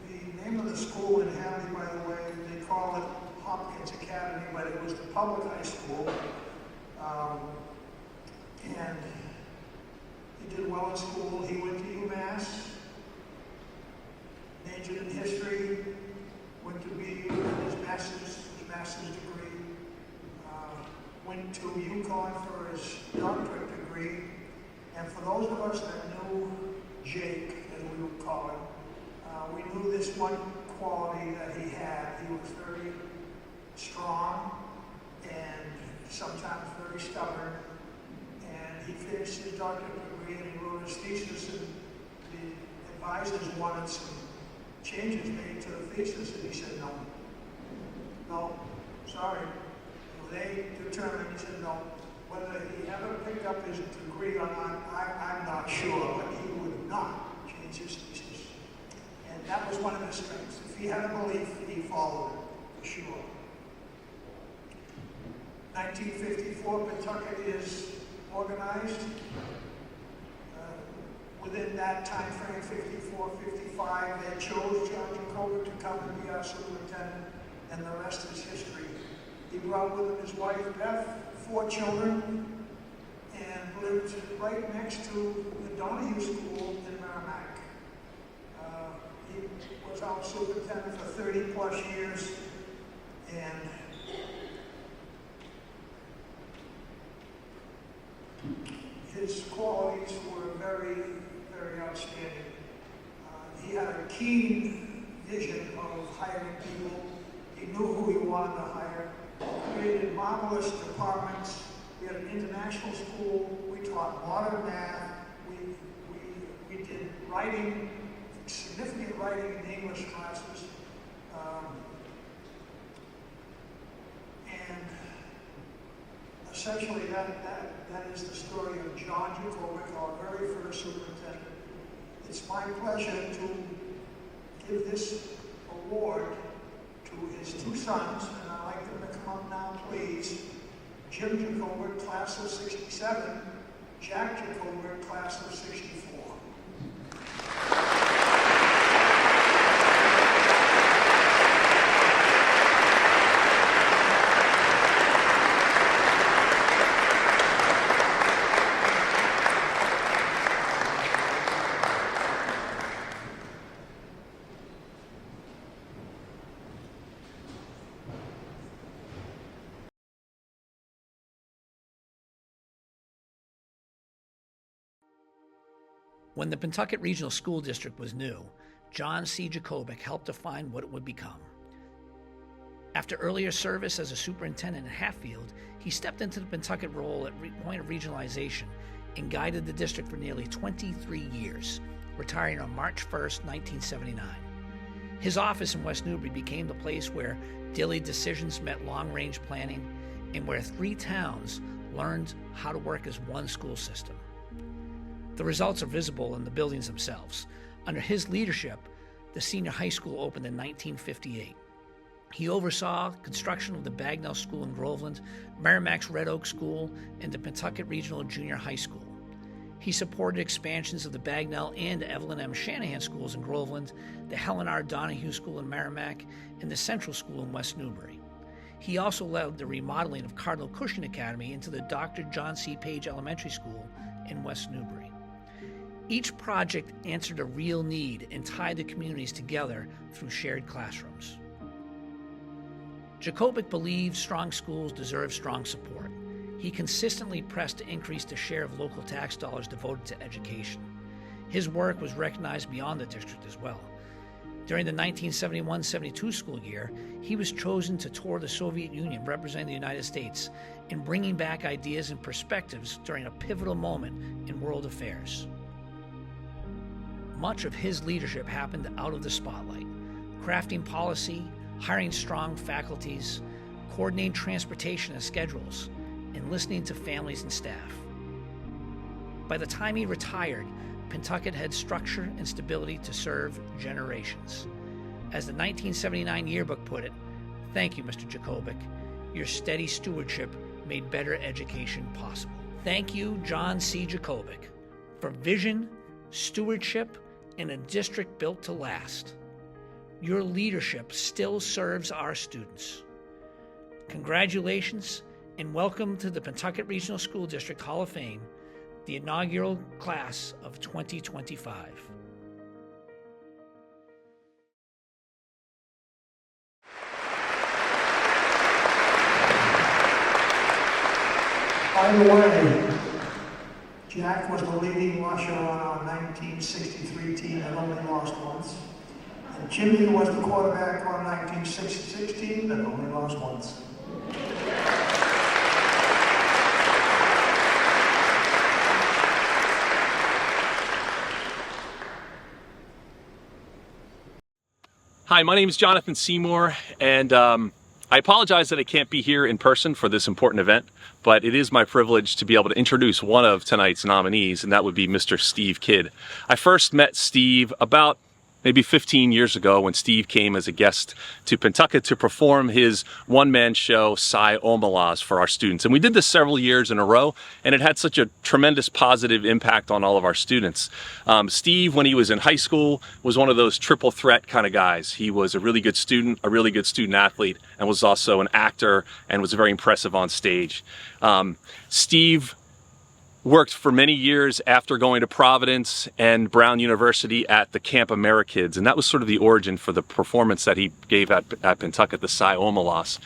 The name of the school in Hadley, by the way, they call it Hopkins Academy, but it was the public high school. And he did well in school. He went to UMass, majored in history, went to BU with his master's degree, went to UConn for his doctorate degree, and for those of us that knew Jake, as we would call him, we knew this one quality that he had. He was very strong and sometimes very stubborn, and he finished his doctorate degree and he wrote his thesis, and the advisors wanted some changes made to the thesis, and he said no, sorry. They determined, he said no. Whether he ever picked up his degree or not, I'm not sure, but he would not change his thesis. And that was one of his strengths. If he had a belief, he followed it, for sure. 1954, Pentucket is organized. Within that time frame, 54, 55, they chose John Jacobic to come and be our superintendent, and the rest is history. He brought with him his wife, Beth, 4 children, and lived right next to the Donahue School in Merrimack. He was our superintendent for 30 plus years, and his qualities were very, very outstanding. He had a keen vision of hiring people. He knew who he wanted to hire. Created marvelous departments. We had an international school. We taught modern math. We did writing, significant writing in English classes. And essentially that is the story of John Jacobic, our very first superintendent. It's my pleasure to give this award to his 2 sons, and I'd like them to come up now, please. Jim Jacobic, class of 67, Jack Jacobic, class of 64. When the Pentucket Regional School District was new, John C. Jacobic helped define what it would become. After earlier service as a superintendent in Hatfield, he stepped into the Pentucket role at point of regionalization and guided the district for nearly 23 years, retiring on March 1st, 1979. His office in West Newbury became the place where daily decisions met long-range planning and where 3 towns learned how to work as one school system. The results are visible in the buildings themselves. Under his leadership, the senior high school opened in 1958. He oversaw construction of the Bagnell School in Groveland, Merrimack's Red Oak School, and the Pentucket Regional Junior High School. He supported expansions of the Bagnell and Evelyn M. Shanahan schools in Groveland, the Helen R. Donahue School in Merrimack, and the Central School in West Newbury. He also led the remodeling of Cardinal Cushing Academy into the Dr. John C. Page Elementary School in West Newbury. Each project answered a real need and tied the communities together through shared classrooms. Jacobic believed strong schools deserve strong support. He consistently pressed to increase the share of local tax dollars devoted to education. His work was recognized beyond the district as well. During the 1971-72 school year, he was chosen to tour the Soviet Union representing the United States in bringing back ideas and perspectives during a pivotal moment in world affairs. Much of his leadership happened out of the spotlight, crafting policy, hiring strong faculties, coordinating transportation and schedules, and listening to families and staff. By the time he retired, Pentucket had structure and stability to serve generations. As the 1979 yearbook put it, "Thank you, Mr. Jacobic. Your steady stewardship made better education possible." Thank you, John C. Jacobic, for vision, stewardship, and a district built to last. Your leadership still serves our students. Congratulations and welcome to the Pentucket Regional School District Hall of Fame, the inaugural class of 2025. By the way, Jack was the leading rusher on our 1963 team that only lost once. And Jimmy was the quarterback on 1966 team that only lost once. Hi, my name is Jonathan Seymour, and I apologize that I can't be here in person for this important event, but it is my privilege to be able to introduce one of tonight's nominees, and that would be Mr. Steve Kidd. I first met Steve about maybe 15 years ago when Steve came as a guest to Pentucket to perform his one-man show, Cy Omalas, for our students. And we did this several years in a row, and it had such a tremendous positive impact on all of our students. Steve, when he was in high school, was one of those triple threat kind of guys. He was a really good student, a really good student athlete, and was also an actor and was very impressive on stage. Steve worked for many years after going to Providence and Brown University at the Camp Amerikids, and that was sort of the origin for the performance that he gave at Pentucket, the Cy Omalas.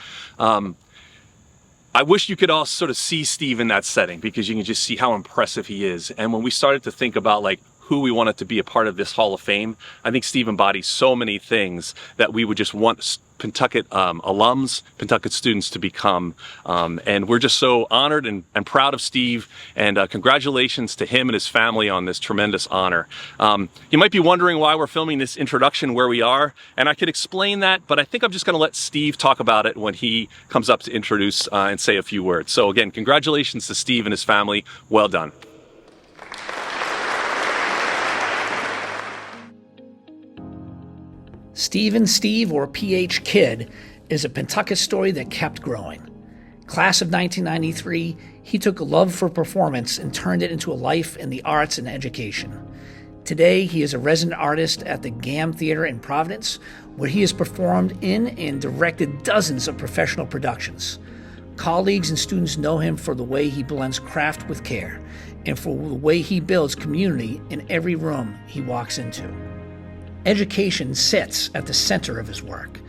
I wish you could all sort of see Steve in that setting, because you can just see how impressive he is. And when we started to think about like who we wanted to be a part of this Hall of Fame, I think Steve embodies so many things that we would just want Pentucket alums, Pentucket students to become. And we're just so honored and proud of Steve, and congratulations to him and his family on this tremendous honor. You might be wondering why we're filming this introduction where we are, and I could explain that, but I think I'm just gonna let Steve talk about it when he comes up to introduce and say a few words. So again, congratulations to Steve and his family. Well done. Steve, or P.H. Kidd, is a Pentucket story that kept growing. Class of 1993, he took a love for performance and turned it into a life in the arts and education. Today, he is a resident artist at the GAM Theater in Providence, where he has performed in and directed dozens of professional productions. Colleagues and students know him for the way he blends craft with care, and for the way he builds community in every room he walks into. Education sits at the center of his work.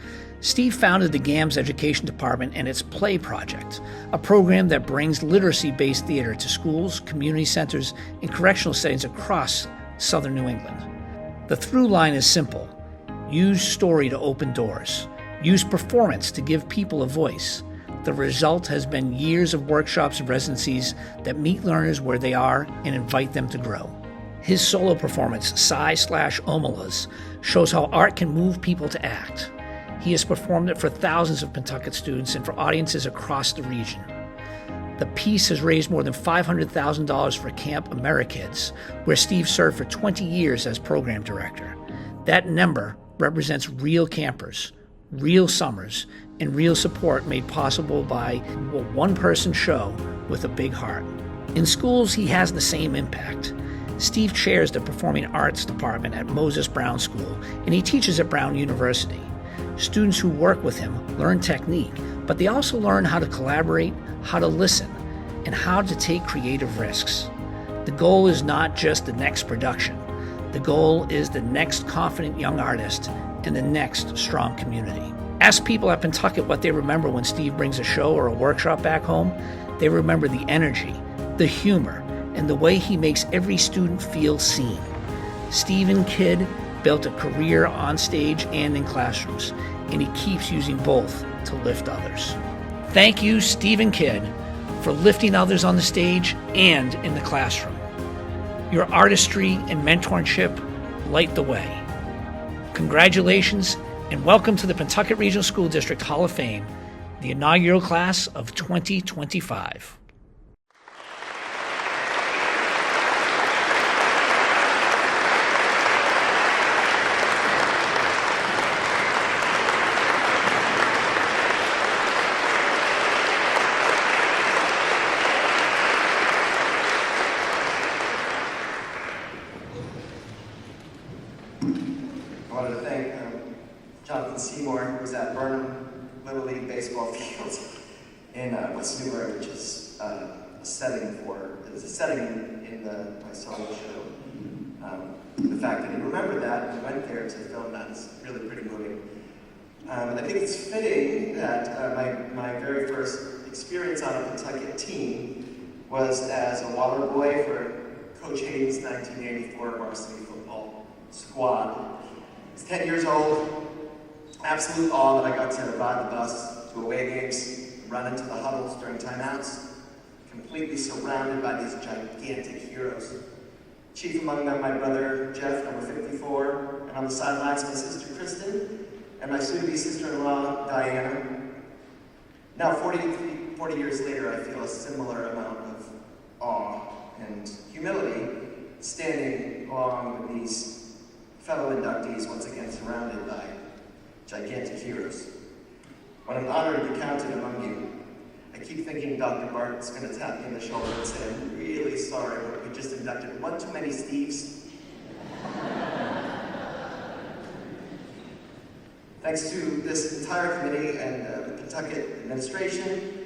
Steve founded the GAM's Education Department and its Play Project, a program that brings literacy-based theater to schools, community centers, and correctional settings across southern New England. The through line is simple. Use story to open doors. Use performance to give people a voice. The result has been years of workshops and residencies that meet learners where they are and invite them to grow. His solo performance, Cy/Omalas, shows how art can move people to act. He has performed it for thousands of Pentucket students and for audiences across the region. The piece has raised more than $500,000 for Camp Amerikids, where Steve served for 20 years as program director. That number represents real campers, real summers, and real support made possible by a one-person show with a big heart. In schools, he has the same impact. Steve chairs the Performing Arts Department at Moses Brown School, and he teaches at Brown University. Students who work with him learn technique, but they also learn how to collaborate, how to listen, and how to take creative risks. The goal is not just the next production. The goal is the next confident young artist and the next strong community. Ask people at Pentucket what they remember when Steve brings a show or a workshop back home. They remember the energy, the humor, and the way he makes every student feel seen. Stephen Kidd built a career on stage and in classrooms, and he keeps using both to lift others. Thank you, Stephen Kidd, for lifting others on the stage and in the classroom. Your artistry and mentorship light the way. Congratulations and welcome to the Pentucket Regional School District Hall of Fame, the inaugural class of 2025. I wanted to thank Jonathan Seymour, who was at Burnham Little League baseball field in West Newbury, which is a setting in my solo show. The fact that he remembered that and went there to film that is really pretty moving. I think it's fitting that my very first experience on a Pentucket team was as a water boy for Coach Hayden's 1984 varsity football squad. I was 10 years old, absolute awe that I got to ride the bus to away games, run into the huddles during timeouts, completely surrounded by these gigantic heroes. Chief among them, my brother Jeff, number 54, and on the sidelines, my sister Kristen, and my soon-to-be sister-in-law, Diana. Now, 40 years later, I feel a similar amount of awe and humility standing along with these fellow inductees, once again surrounded by gigantic heroes. When I'm honored to be counted among you, I keep thinking Dr. Bart's going to tap me on the shoulder and say, I'm really sorry, but we just inducted one too many Steves. Thanks to this entire committee and the Pentucket administration,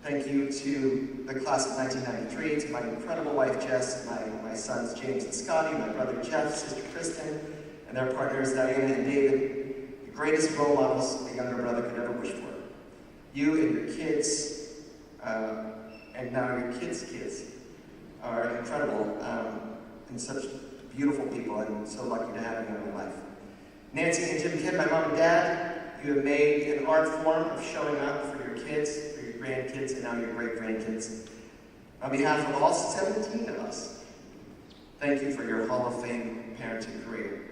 thank you to the class of 1993, to my incredible wife Jess, my sons James and Scotty, my brother Jeff, sister Kristen, and their partners Diana and David, the greatest role models a younger brother could ever wish for. You and your kids, and now your kids' kids, are incredible and such beautiful people. I'm so lucky to have you in my life. Nancy and Jim Kidd, my mom and dad, you have made an art form of showing up for your kids, for your grandkids, and now your great-grandkids. On behalf of all 17 of us, thank you for your Hall of Fame parenting career.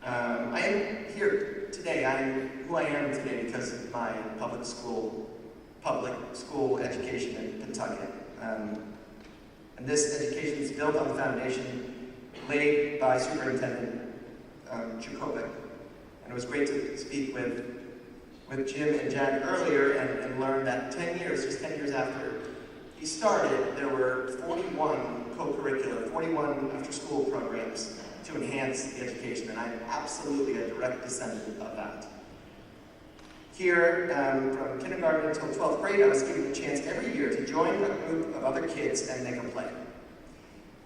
I am here today. I am who I am today because of my public school education in Pentucket. And this education is built on the foundation laid by Superintendent Jakovic. And it was great to speak with Jim and Jack earlier and learn that just 10 years after he started, there were 41 co-curricular, 41 after-school programs to enhance the education, and I'm absolutely a direct descendant of that. Here, from kindergarten until 12th grade, I was given the chance every year to join a group of other kids and make a play.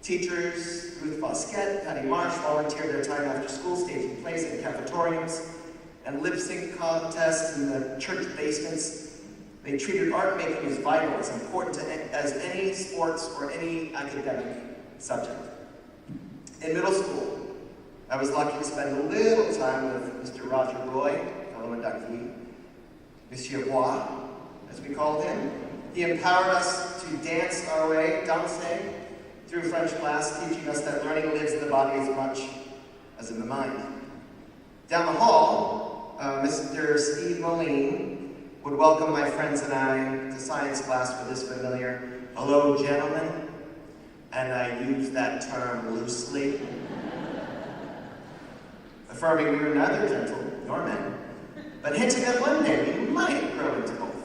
Teachers, Ruth Bosquet, Patty Marsh, volunteered their time after school staging plays in cafetoriums and lip-sync contests in the church basements. They treated art making as vital, as important as any sports or any academic subject. In middle school, I was lucky to spend a little time with Mr. Roger Roy, fellow inductee, Monsieur Bois, as we called him. He empowered us to dance our way, danser, through French class, teaching us that learning lives in the body as much as in the mind. Down the hall, Mr. Steve Moline would welcome my friends and I to science class with this familiar, hello, gentlemen, and I use that term loosely, affirming we were neither gentle nor men, but hinting that one day we might grow into both.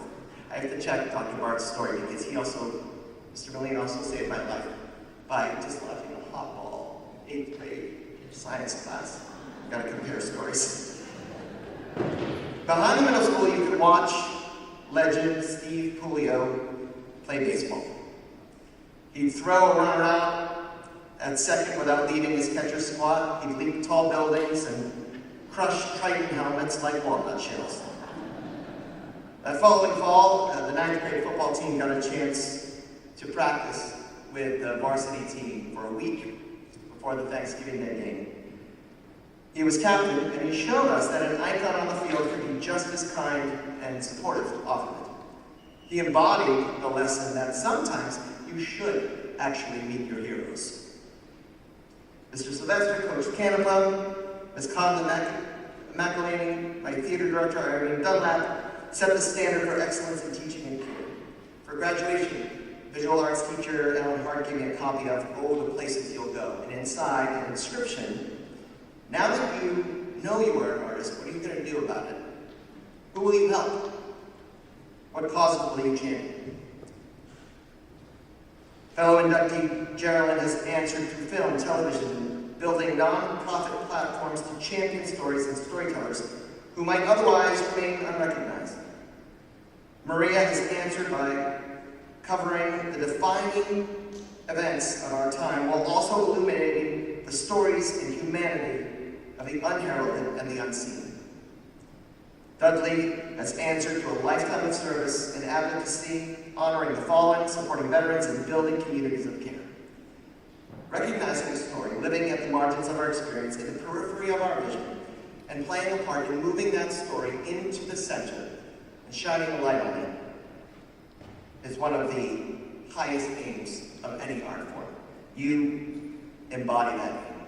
I have to check Dr. Bart's story because Mr. Moline also saved my life by dislodging a hot ball in 8th grade science class. Gotta compare stories. Behind the middle school, you could watch legend Steve Pulio play baseball. He'd throw a runner out at second without leaving his catcher squat. He'd leap tall buildings and crush Triton helmets like walnut shells. That following fall, the 9th grade football team got a chance to practice with the varsity team for a week before the Thanksgiving Day game. He was captain, and he showed us that an icon on the field could be just as kind and supportive of it. He embodied the lesson that sometimes you should actually meet your heroes. Mr. Sylvester, Coach Canepa, Ms. Conlon McElhaney, my theater director, Irene Dunlap, set the standard for excellence in teaching and care. For graduation, visual arts teacher Ellen Hart gave me a copy of Oh, the Places You'll Go, and inside an inscription, now that you know you are an artist, what are you going to do about it? Who will you help? What causes will you champion? Fellow inductee Geraldine has answered through film, television, building non-profit platforms to champion stories and storytellers who might otherwise remain unrecognized. Maria has answered by covering the defining events of our time while also illuminating the stories and humanity of the unheralded and the unseen. Dudley has answered to a lifetime of service and advocacy, honoring the fallen, supporting veterans, and building communities of care. Recognizing the story, living at the margins of our experience, in the periphery of our vision, and playing a part in moving that story into the center and shining a light on it is one of the highest aims of any art form. You embody that aim.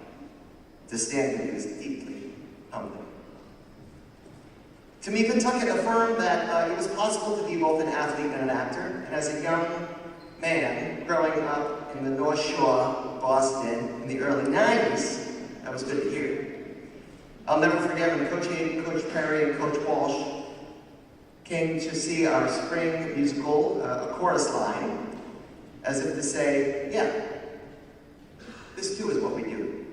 To stand with you is deeply humbling. To me, Pentucket affirmed that it was possible to be both an athlete and an actor, and as a young man growing up in the North Shore of Boston in the early 90s, that was good to hear. I'll never forget when Coach Hayden, Coach Perry, and Coach Walsh came to see our spring musical, a chorus line, as if to say, yeah, this too is what we do.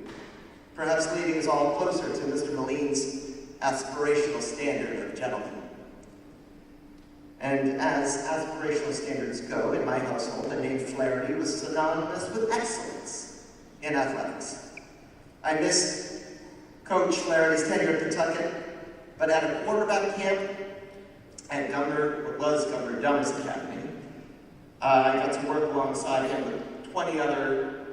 Perhaps leading us all closer to Mr. Moline's aspirational standard of gentleman. And as aspirational standards go, in my household, the name Flaherty was synonymous with excellence in athletics. I miss Coach Flaherty's tenure at Pentucket, but at a quarterback camp at what was Governor Dum's Academy, I got to work alongside him with 20 other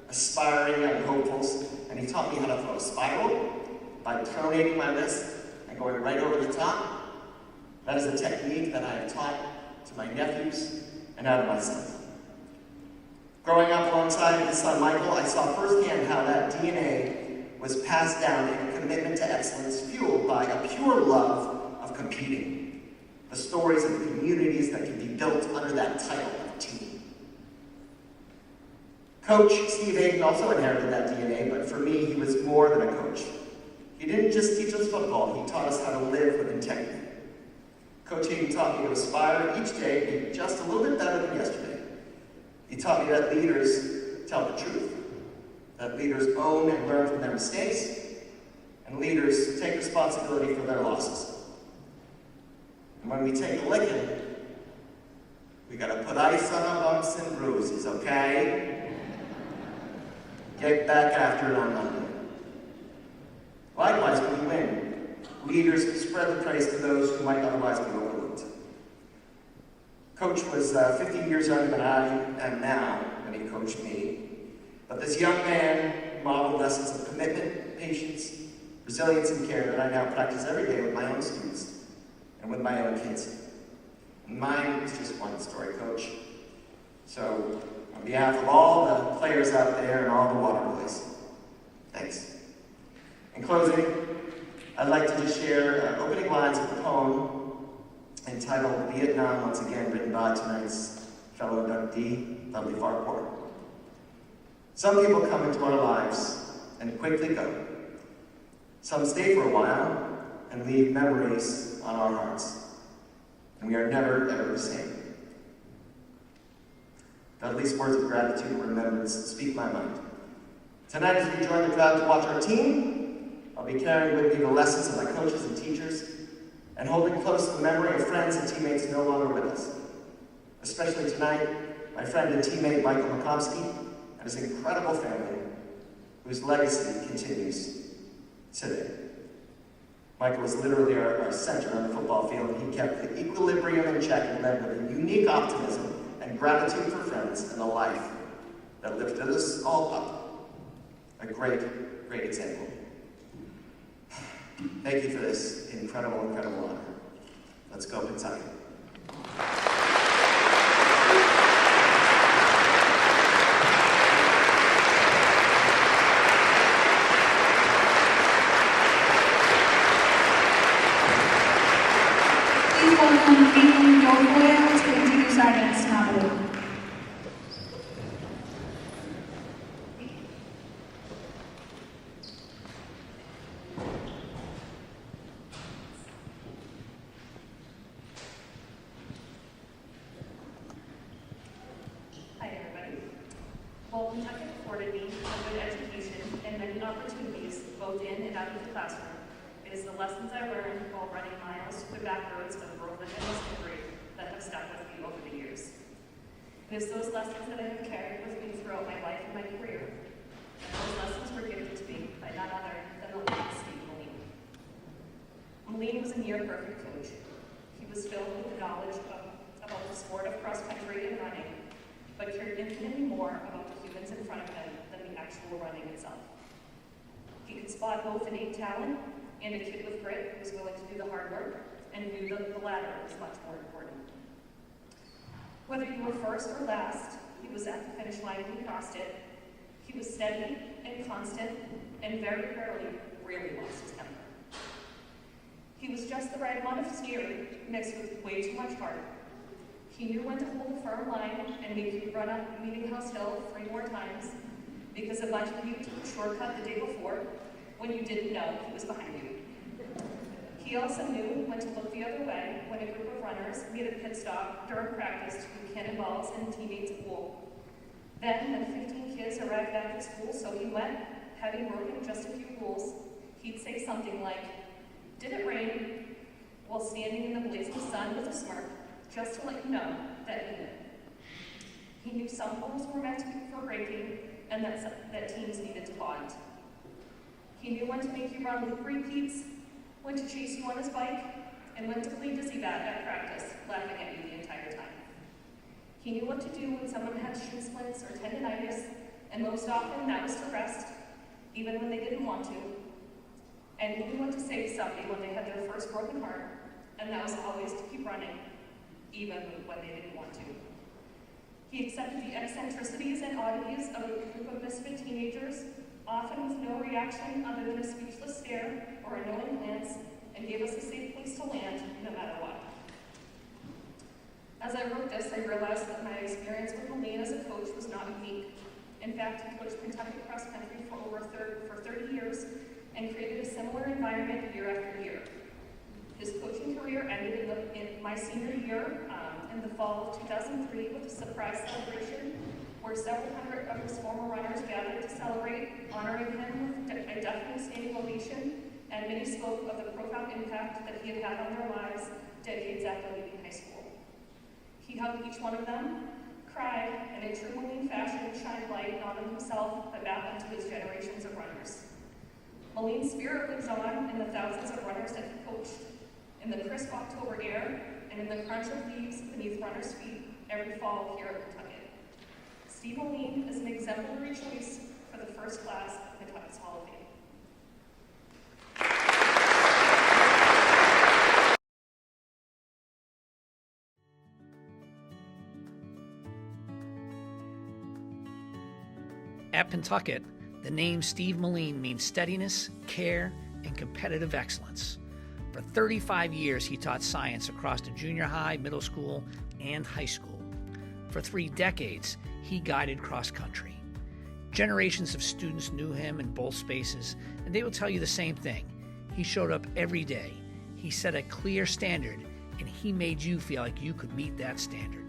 aspiring young hopefuls, and he taught me how to throw a spiral by pronating my wrist and going right over the top. That is a technique that I have taught to my nephews and now to my son. Growing up alongside his son Michael, I saw firsthand how that DNA was passed down in a commitment to excellence fueled by a pure love of competing. The stories of the communities that can be built under that title of team. Coach Steve Hayden also inherited that DNA, but for me, he was more than a coach. He didn't just teach us football, he taught us how to live with integrity. Coach Hayden taught me to aspire each day to be just a little bit better than yesterday. He taught me that leaders tell the truth, that leaders own and learn from their mistakes, and leaders take responsibility for their losses. And when we take a licking, we gotta put ice on our bumps and bruises, okay? Get back after it on Monday. Likewise, when we win, leaders spread the praise to those who might otherwise be overlooked. Coach was 15 years younger than I am now when he coached me. But this young man modeled lessons of commitment, patience, resilience, and care that I now practice every day with my own students and with my own kids. And mine is just one story, Coach. So, on behalf of all the players out there and all the water boys, thanks. In closing, I'd like to just share opening lines of the poem entitled Vietnam, once again written by tonight's fellow inductee, Dudley Farquhar. Some people come into our lives and quickly go. Some stay for a while and leave memories on our hearts. And we are never, ever the same. Dudley's words of gratitude and remembrance speak my mind. Tonight, as we join the crowd to watch our team, I'll be carrying with me the lessons of my coaches and teachers, and holding close the memory of friends and teammates no longer with us. Especially tonight, my friend and teammate Michael McComsky and his incredible family, whose legacy continues today. Michael was literally our center on the football field. He kept the equilibrium in check and led with a unique optimism and gratitude for friends and the life that lifted us all up. A great, great example. Thank you for this incredible, incredible honor. Let's go, Pentucket. Please welcome Caitlin Guilfoyle to introduce our next nominee. Hi, everybody. Well, Pentucket afforded me a good education and many opportunities, both in and out of the classroom. It is the lessons I learned while running miles through the back roads of Brooklyn and Missouri that have stuck with me over the years. It is those lessons that I have carried with me throughout my life and my career. And those lessons were gifted to me by none other than the late Steve Moline. Moline was a near-perfect coach. He was filled with the knowledge about the sport of cross-country and running, but cared infinitely more about the humans in front of him than the actual running itself. He could spot both innate talent and a kid with grit who was willing to do the hard work and knew that the latter was much more important. Whether you were first or last, he was at the finish line when he crossed it. He was steady and constant and very rarely really lost his temper. He was just the right amount of scary mixed with way too much heart. He knew when to hold a firm line and make you run up Meeting House Hill 3 more times because a bunch of you took a shortcut the day before when you didn't know he was behind you. He also knew when to look the other way when a group of runners made a pit stop during practice to do cannonballs and teammates pool. Then, when 15 kids arrived back at school, so he went, having broken just a few rules, he'd say something like, "Did it rain?" while standing in the blazing sun with a smirk, just to let you know that he knew. He knew some rules were meant to be for breaking and that teams needed to bond. He knew when to make you run loop repeats, when to chase you on his bike, and when to play dizzy bat at practice, laughing at you the entire time. He knew what to do when someone had shin splints or tendonitis, and most often that was to rest, even when they didn't want to. And he knew what to say to somebody when they had their first broken heart, and that was always to keep running, even when they didn't want to. He accepted the eccentricities and oddities of a group of misfit teenagers, often with no reaction other than a speechless stare or a knowing glance, and gave us a safe place to land, no matter what. As I wrote this, I realized that my experience with Moline as a coach was not unique. In fact, he coached Pentucket cross country for 30 years and created a similar environment year after year. His coaching career ended in my senior year in the fall of 2003 with a surprise celebration where several hundred of his former runners gathered to celebrate, honoring him with a deafening standing ovation, and many spoke of the profound impact that he had had on their lives decades after leaving high school. He hugged each one of them, cried, and in true Moline fashion shined light not on himself but back onto his generations of runners. Moline's spirit lives on in the thousands of runners that he coached, in the crisp October air, and in the crunch of leaves beneath runners' feet every fall here at Pentucket. Steve Moline is an exemplary choice for the first class of Pentucket's Hall of Fame. At Pentucket, the name Steve Moline means steadiness, care, and competitive excellence. For 35 years, he taught science across the junior high, middle school, and high school. For 3 decades, he guided cross country. Generations of students knew him in both spaces, and they will tell you the same thing. He showed up every day. He set a clear standard, and he made you feel like you could meet that standard.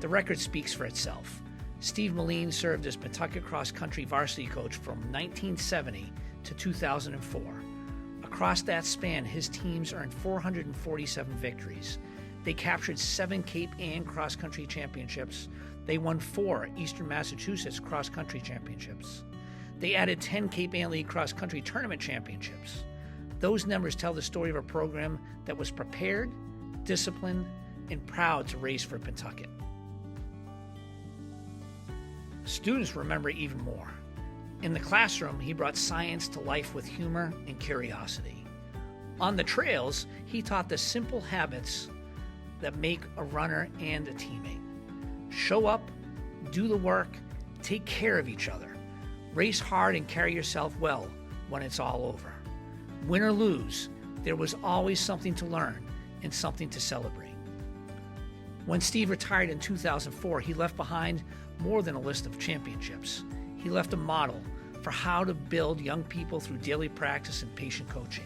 The record speaks for itself. Steve Moline served as Pentucket cross country varsity coach from 1970 to 2004. Across that span, his teams earned 447 victories. They captured 7 Cape Ann cross country championships. They won 4 Eastern Massachusetts cross country championships. They added 10 Cape Ann League cross country tournament championships. Those numbers tell the story of a program that was prepared, disciplined, and proud to race for Pentucket. Students remember even more. In the classroom, he brought science to life with humor and curiosity. On the trails, he taught the simple habits that make a runner and a teammate. Show up, do the work, take care of each other. Race hard and carry yourself well when it's all over. Win or lose, there was always something to learn and something to celebrate. When Steve retired in 2004, he left behind more than a list of championships. He left a model for how to build young people through daily practice and patient coaching.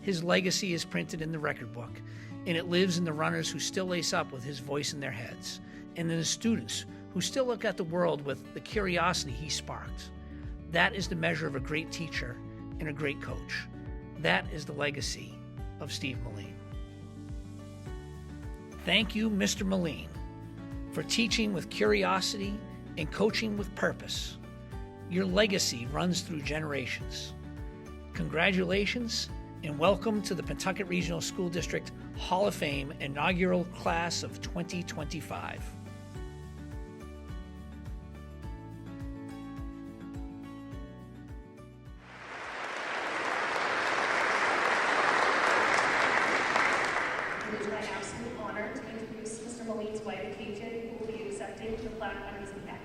His legacy is printed in the record book, and it lives in the runners who still lace up with his voice in their heads, and in the students who still look at the world with the curiosity he sparked. That is the measure of a great teacher and a great coach. That is the legacy of Steve Moline. Thank you, Mr. Moline, for teaching with curiosity and coaching with purpose. Your legacy runs through generations. Congratulations and welcome to the Pentucket Regional School District Hall of Fame Inaugural Class of 2025. It is my absolute honor to introduce Mr. Moline's wife, Kate, who will be accepting the plaque on his behalf.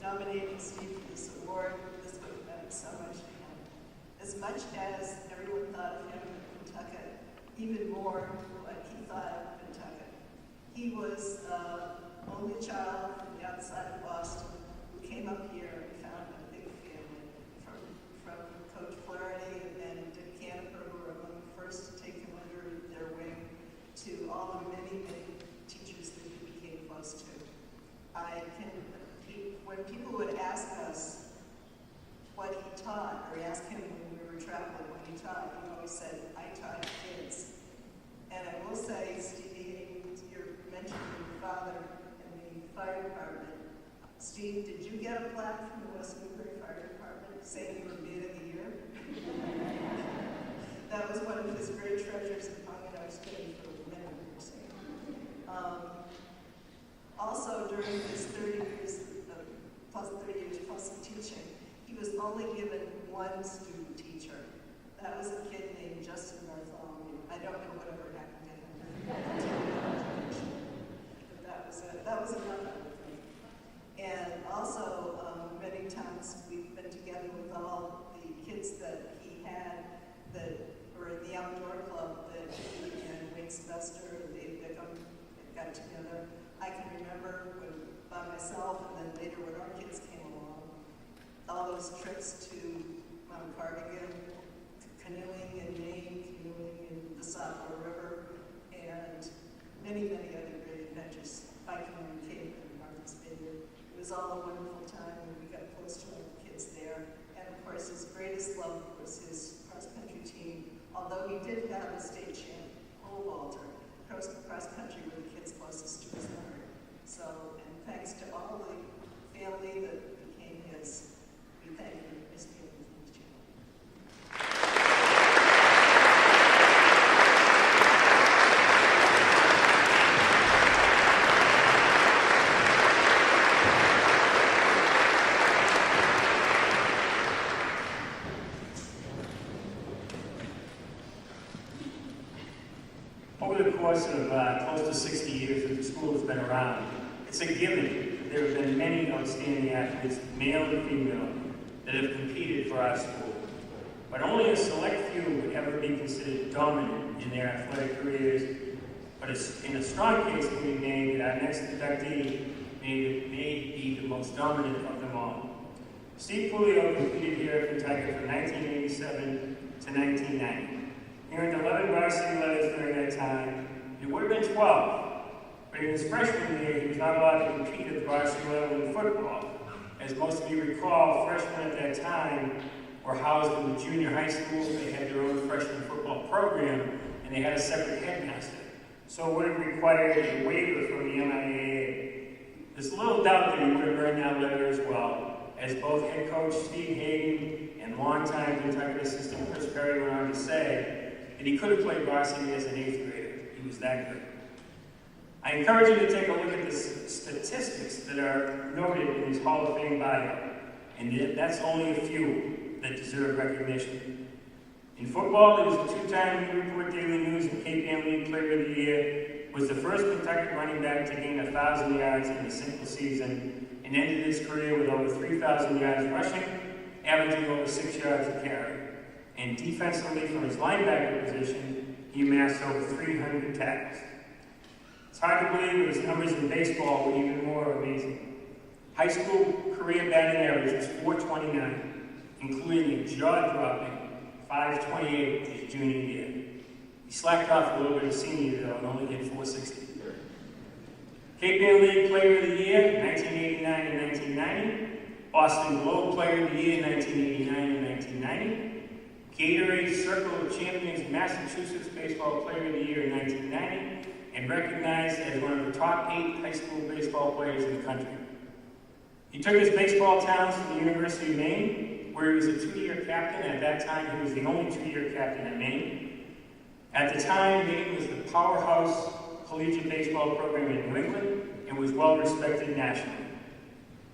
Nominating Steve for this award. This would have meant so much to him. As much as everyone thought of him in Pentucket, even more what he thought of Pentucket. He was the only child from the outside of Boston who came up here and found a big family. From Coach Flaherty and Dick Caniper, who were among the first to take him under their wing, to all the many, many teachers that he became close to. When people would ask us what he taught, or ask him when we were traveling what he taught, he always said, I taught kids. And I will say, Steve, you're mentioning your father in the fire department. Steve, did you get a plaque from the West Newbury Fire Department saying you were Man of the Year? That was one of his great treasures and hung in our study for many years. Also, during his 30 years plus of teaching, he was only given one student teacher. That was a kid named Justin Bartholomew. I don't know whatever happened to him. But that was enough, I would think. And also, many times we've been together with all the kids that he had that were in the outdoor club that he and Wayne Sylvester and Dave Bickham got together. I can remember when, by myself, and then later when our kids came along, all those trips to Mount Cardigan, canoeing in Maine, canoeing in the Saco River, and many, many other great adventures, biking on Cape and Martha's Vineyard. It was all a wonderful time, and we got close to our kids there. And of course, his greatest love was his cross-country team. Although he did have a state champ, pole vaulter, cross-country were the kids closest to his heart. So, and thanks to all the family that became his, we thank him for his family. Over the course of close to 60 years that the school has been around, it's a given that there have been many outstanding athletes, male and female, that have competed for our school. But only a select few would ever be considered dominant in their athletic careers. But in a strong case can be made that our next inductee may be the most dominant of them all. Steve Pulio competed here at Pentucket from 1987 to 1990. He earned 11 varsity letters during that time. He He would have been 12, but in his freshman year, he was not allowed to compete at the varsity level in football. As most of you recall, freshmen at that time were housed in the junior high schools. They had their own freshman football program, and they had a separate headmaster. So it would have required a waiver from the MIAA. There's little doubt that he would have earned that letter as well, as both head coach Steve Hayden and longtime Pentucket assistant Chris Perry went on to say that he could have played varsity as an 8th grader. He was that good. I encourage you to take a look at the statistics that are noted in his Hall of Fame bio, and that's only a few that deserve recognition. In football, he was a 2-time Newport Daily News and Cape Ann League Player of the Year, was the first Pentucket running back to gain 1,000 yards in a single season, and ended his career with over 3,000 yards rushing, averaging over 6 yards a carry. And defensively, from his linebacker position, he amassed over 300 tackles. It's hard to believe that his numbers in baseball were even more amazing. High school career batting average was .429, including a jaw-dropping .528 his junior year. He slacked off a little bit his senior year, though, and only hit .460. Cape Ann League Player of the Year, 1989 and 1990. Boston Globe Player of the Year, 1989 and 1990. Gatorade Circle of Champions Massachusetts Baseball Player of the Year in 1990, and recognized as one of the top 8 high school baseball players in the country. He took his baseball talents to the University of Maine, where he was a 2-year captain. At that time, he was the only 2-year captain at Maine. At the time, Maine was the powerhouse collegiate baseball program in New England and was well respected nationally.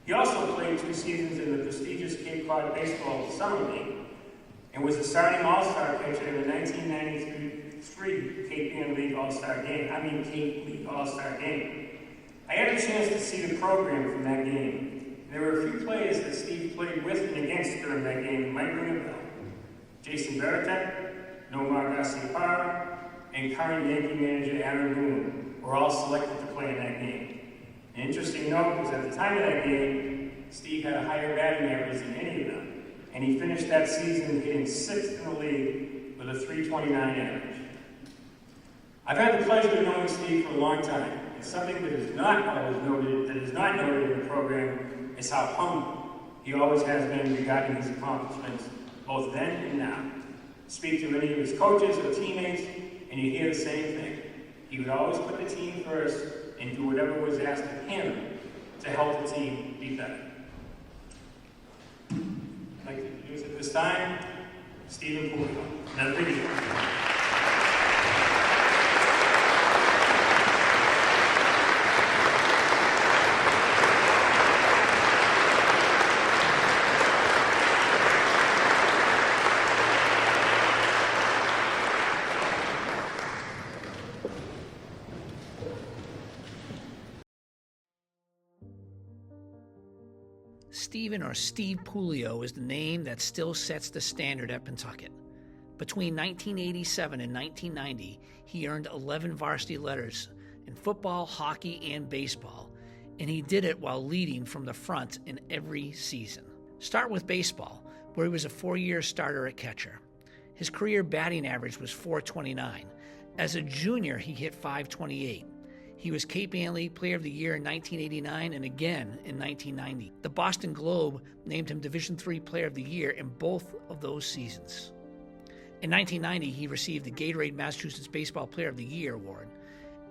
He also played 2 seasons in the prestigious Cape Cod Baseball Summer League and was a starting all-star catcher in the 1993 Cape Ann League All-Star game. Cape League All-Star game. I had a chance to see the program from that game. There were a few players that Steve played with and against during that game that might ring a bell. Jason Veritek, Nomar Garcia-Parra, and current Yankee manager Aaron Boone were all selected to play in that game. An interesting note was at the time of that game, Steve had a higher batting average than any of them, and he finished that season hitting 6th in the league with a .329 average. I've had the pleasure of knowing Steve for a long time, and something that is not noted in the program is how humble he always has been regarding his accomplishments, both then and now. Speak to any of his coaches or teammates, and you hear the same thing. He would always put the team first and do whatever was asked of him to help the team be better. I'd like to introduce at this time, Stephen Puglio. Another video. Stephen, or Steve Puglio, is the name that still sets the standard at Pentucket. Between 1987 and 1990, he earned 11 varsity letters in football, hockey, and baseball, and he did it while leading from the front in every season. Start with baseball, where he was a 4-year starter at catcher. His career batting average was .429. As a junior, he hit .528. He was Cape Ann League Player of the Year in 1989 and again in 1990. The Boston Globe named him Division III Player of the Year in both of those seasons. In 1990, he received the Gatorade Massachusetts Baseball Player of the Year award.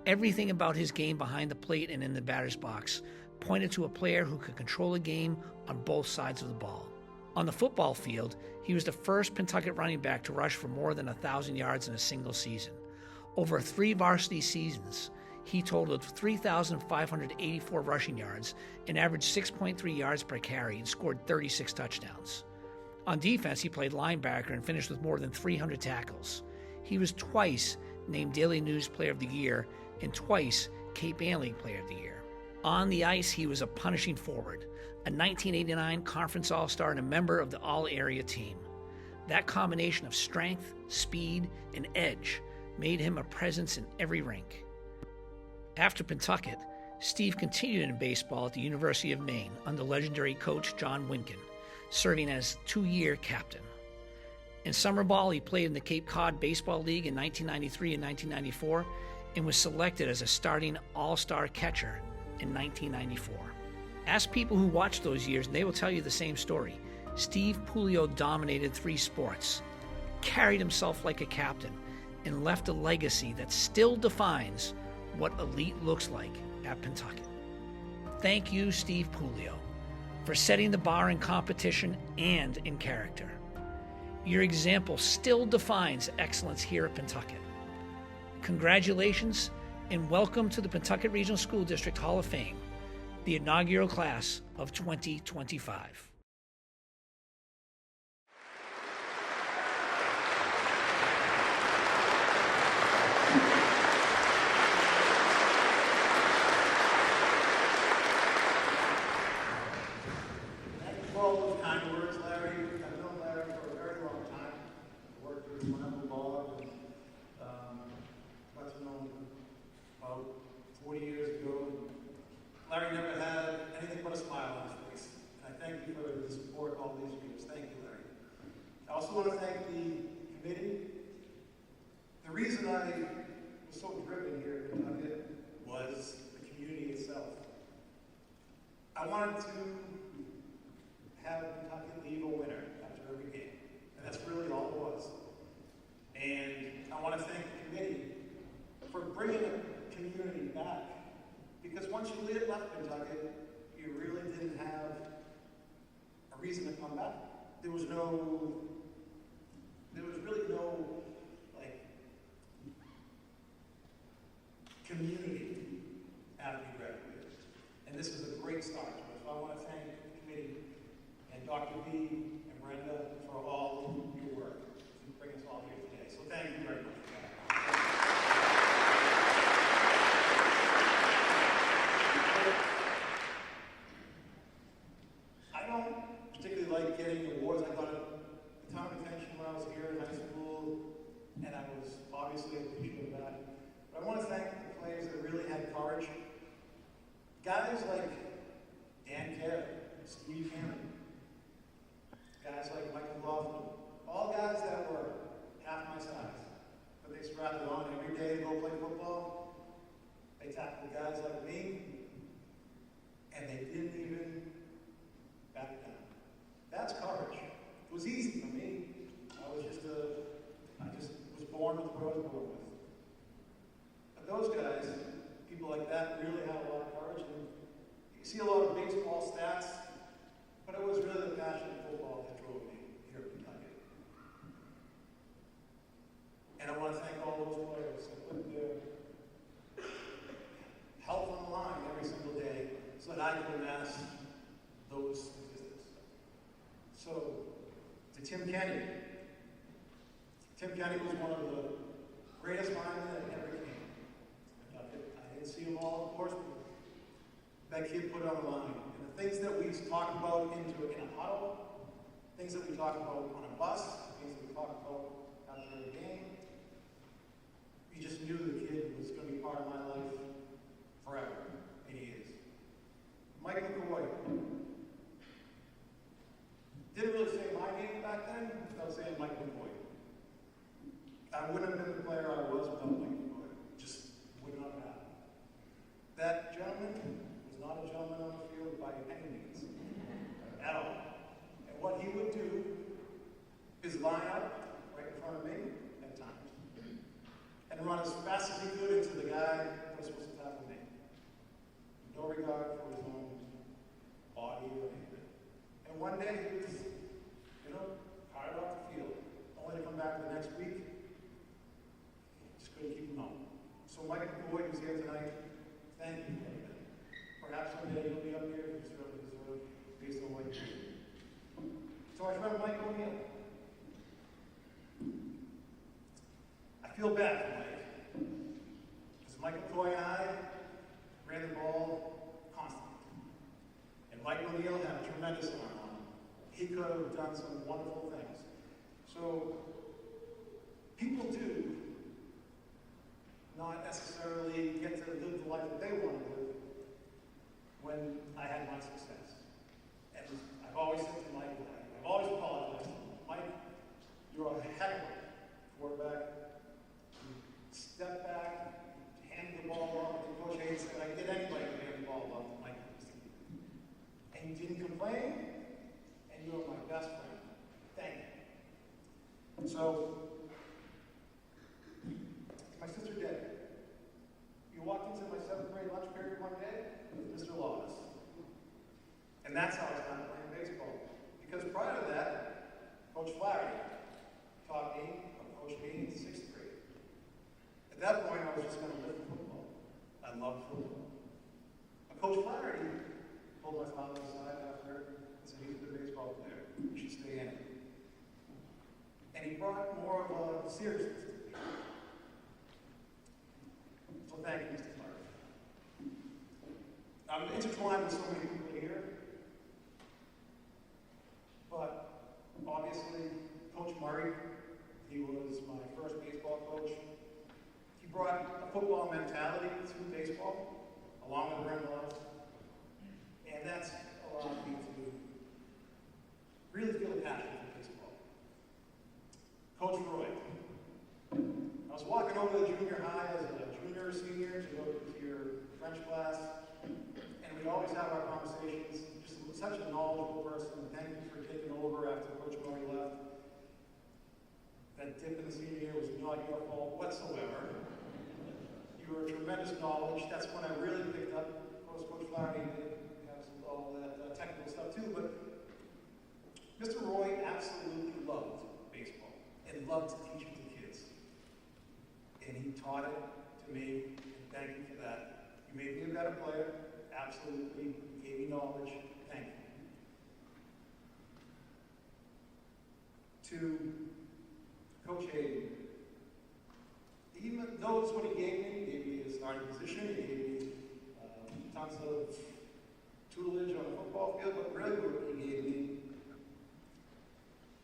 Everything about his game behind the plate and in the batter's box pointed to a player who could control a game on both sides of the ball. On the football field, he was the first Pentucket running back to rush for more than 1,000 yards in a single season. Over 3 varsity seasons, he totaled 3,584 rushing yards and averaged 6.3 yards per carry and scored 36 touchdowns. On defense, he played linebacker and finished with more than 300 tackles. He was twice named Daily News Player of the Year and twice Cape Ann League Player of the Year. On the ice, he was a punishing forward, a 1989 Conference All-Star and a member of the All-Area team. That combination of strength, speed, and edge made him a presence in every rink. After Pentucket, Steve continued in baseball at the University of Maine under legendary coach John Winkin, serving as 2-year captain. In summer ball, he played in the Cape Cod Baseball League in 1993 and 1994 and was selected as a starting all-star catcher in 1994. Ask people who watched those years and they will tell you the same story. Steve Puleo dominated 3 sports, carried himself like a captain, and left a legacy that still defines what elite looks like at Pentucket. Thank you, Steve Puleo, for setting the bar in competition and in character. Your example still defines excellence here at Pentucket. Congratulations and welcome to the Pentucket Regional School District Hall of Fame, the inaugural class of 2025. Thank you for all those kind words, Larry. I've known Larry for a very long time. I worked with him on the blog and got to know him about 40 years ago. Larry never had anything but a smile on his face. And I thank you for the support all these years. Thank you, Larry. I also want to thank the committee. The reason I was so driven here in Pentucket was the community itself. I wanted to have Pentucket leave a winner after every game. And that's really all it was. And I want to thank the committee for bringing the community back. Because once you left Pentucket, you really didn't have a reason to come back. There was really no, like, community after you graduated. And this is a great start to it. So I want to thank the committee and Dr. B and Brenda for all your work to bring us all here today. So thank you very much for that. I don't particularly like getting awards. I got a ton of attention when I was here in high school, and I was obviously appreciative of that. But I want to thank the players that really had courage. Guys like Dan Carey, Steve Cannon, guys like Michael McLaughlin, all guys that were half my size, but they strapped it on every day to go play football. They tackled guys like me, and they didn't even back down. That's courage. It was easy for me. I just was born with what I was born with. But those guys, people like that, really had a lot of courage. And you see a lot of baseball stats, but it was really the passion of football that drove me here at Pentucket. And I want to thank all those players that put their health on the line every single day so that I could amass those statistics. So, to Tim Kenny. Tim Kenny was one of the greatest linemen that ever came. I didn't see them all, of course, but that kid put it on the line. And the things that we talk about in a huddle, things that we talk about on a bus, things that we talk about after the game, you just knew the kid was going to be part of my life forever, and he is. Mike McCoy. Didn't really say my name back then, without saying Mike McCoy. I wouldn't have been the player I was without Mike McCoy. Just would not have happened. That gentleman was not a gentleman on the field by any means, at all. And what he would do is line up right in front of me at times and run as fast as he could into the guy that was supposed to tackle me. No regard for his own body or anything. And one day he was, fired off the field, only to come back the next week. Just couldn't keep him home. So Mike McCoy, who's here tonight, thank you for everything. Perhaps someday you'll be up here if you certainly deserve based on what you do. So I remember Mike O'Neill. I feel bad for Mike, because Mike McCoy and I ran the ball constantly. And Mike O'Neill had a tremendous arm on him. He could have done some wonderful things. So, people do not necessarily get to live the life that they want to live when I had my success. And I've always said to Mike, I've always apologized to him, Mike, you're a heck of a quarterback. You step back, You walked into my 7th grade lunch period one day with Mr. Lawless. And that's how I started playing baseball. Because prior to that, Coach Flaherty taught me, or coached me in 6th grade. At that point, I was just going to live football. I loved football. But Coach Flaherty pulled my father aside after and said, he's a good baseball player. You should stay in it. And he brought more of a seriousness to me. So thank you, Mr. Flaherty. I'm intertwined with so many people here. But obviously, Coach Murray, he was my first baseball coach. He brought a football mentality to baseball, along with Brent Loves. And that's allowed me to really feel the passion for baseball. Coach Roy. I was walking over to the junior high as a junior or senior to go to your French class, and we'd always have our conversations. Just such a knowledgeable person. Thank you for taking over after Coach Murray left. That dip in the senior year was not your fault whatsoever. You were a tremendous knowledge. That's when I really picked up. Of course, Coach Flaherty did have all that technical stuff too, but Mr. Roy absolutely loved baseball and loved to teach it to kids. And he taught it to me, and thank you for that. You made me a better player, absolutely. You gave me knowledge, thank you. To Coach Hayden, even though it's what he gave me a starting position, he gave me tons of tutelage on the football field, but really what he gave me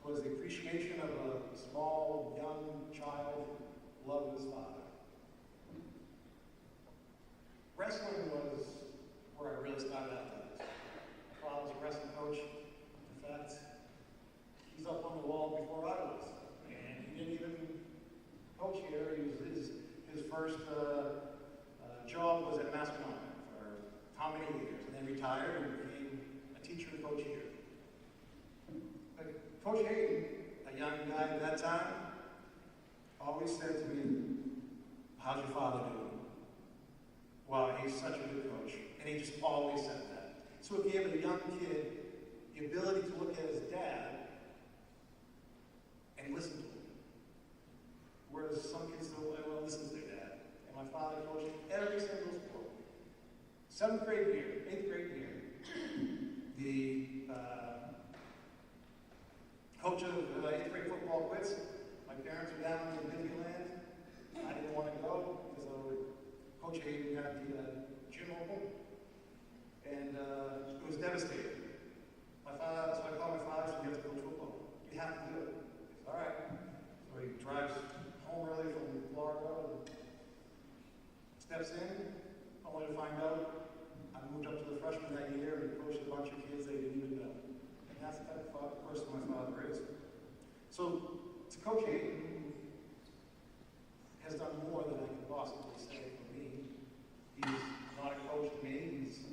was the appreciation of a small, young child love of his father. Wrestling was where I really started out. My father was a wrestling coach. In fact, he's up on the wall before I was. And he didn't even coach here. He was his first job was at Massachusetts for how many years, and then retired and became a teacher and coach here. But Coach Hayden, a young guy at that time, always said to me, how's your father doing? Wow, he's such a good coach. And he just always said that. So it gave a young kid the ability to look at his dad and listen to him. Whereas some kids don't want to listen to their dad. And my father coached every single sport. 7th grade year, 8th grade year, the coach of 8th grade football quits. My parents were down in Disneyland. I didn't want to go because Coach Hayden got the gym open. And it was devastating. So I called my father and said, you have to coach football. You have to do it. He said, all right. So he drives home early from Florida and steps in, only to find out I moved up to the freshman that year and coached a bunch of kids they didn't even know. And that's the type of person my father is. So to Coach Hayden, has done more than I could possibly say for me. He's not a coach to me. He's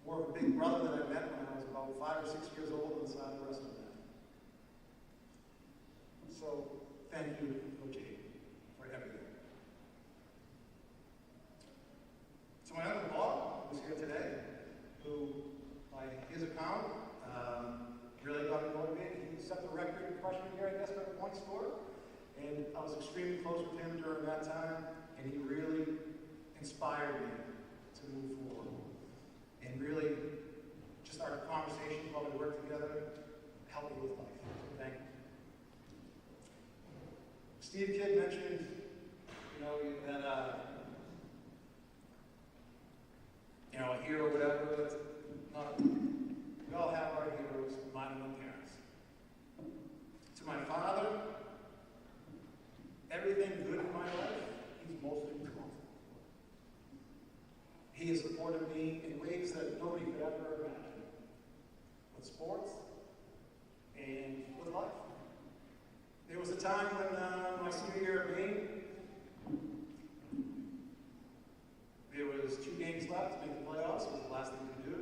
more of a big brother that I met when I was about 5 or 6 years old inside the wrestling mat. So thank you, Coach Hayden, for everything. So my uncle Bob was here today, who, by his account, really got me motivated. He set the record freshman year, I guess, for point scorer. And I was extremely close with him during that time, and he really inspired me to move forward. And really just our conversations while we worked together helped me with life. So thank you. Steve Kidd mentioned, that a hero, whatever. We all have our heroes, mine and my parents. To my father, everything good in my life, he's mostly responsible for. He has supported me in ways that nobody could ever imagine. With sports and with life. There was a time when my senior year at Maine, there was 2 games left to make the playoffs. It was the last thing to do.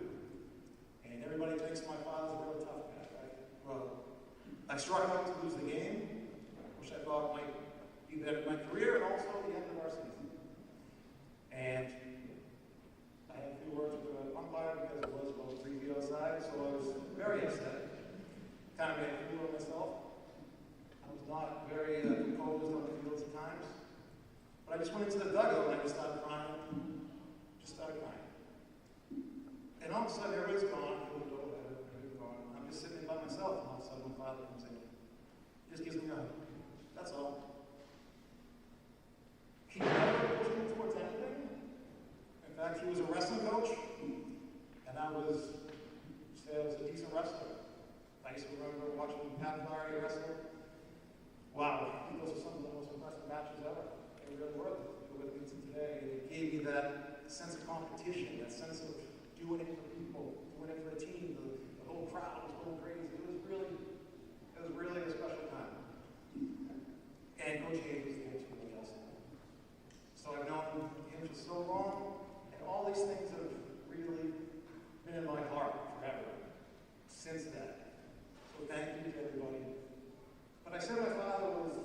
And everybody thinks my father's a real tough guy, right? Well, I struck out to lose the game, which I thought might be the end of my career and also the end of our season. And of a sudden everybody's gone, everybody's gone. I'm just sitting there by myself, and all of a sudden my father comes in. He just gives me a hug. That's all. He never pushed me towards anything. In fact, he was a wrestling coach, and I was a decent wrestler. I used to remember watching Pat Larry wrestle. Wow, those are some of the most impressive matches ever. They really were. With me today, it gave me that sense of competition, that sense of doing it for people, doing it for a team. The whole crowd was going crazy. It was really a special time. And Coach Hayes was there too, I guess. So I've known him for so long, and all these things have really been in my heart forever since that. So thank you to everybody. But I said my father was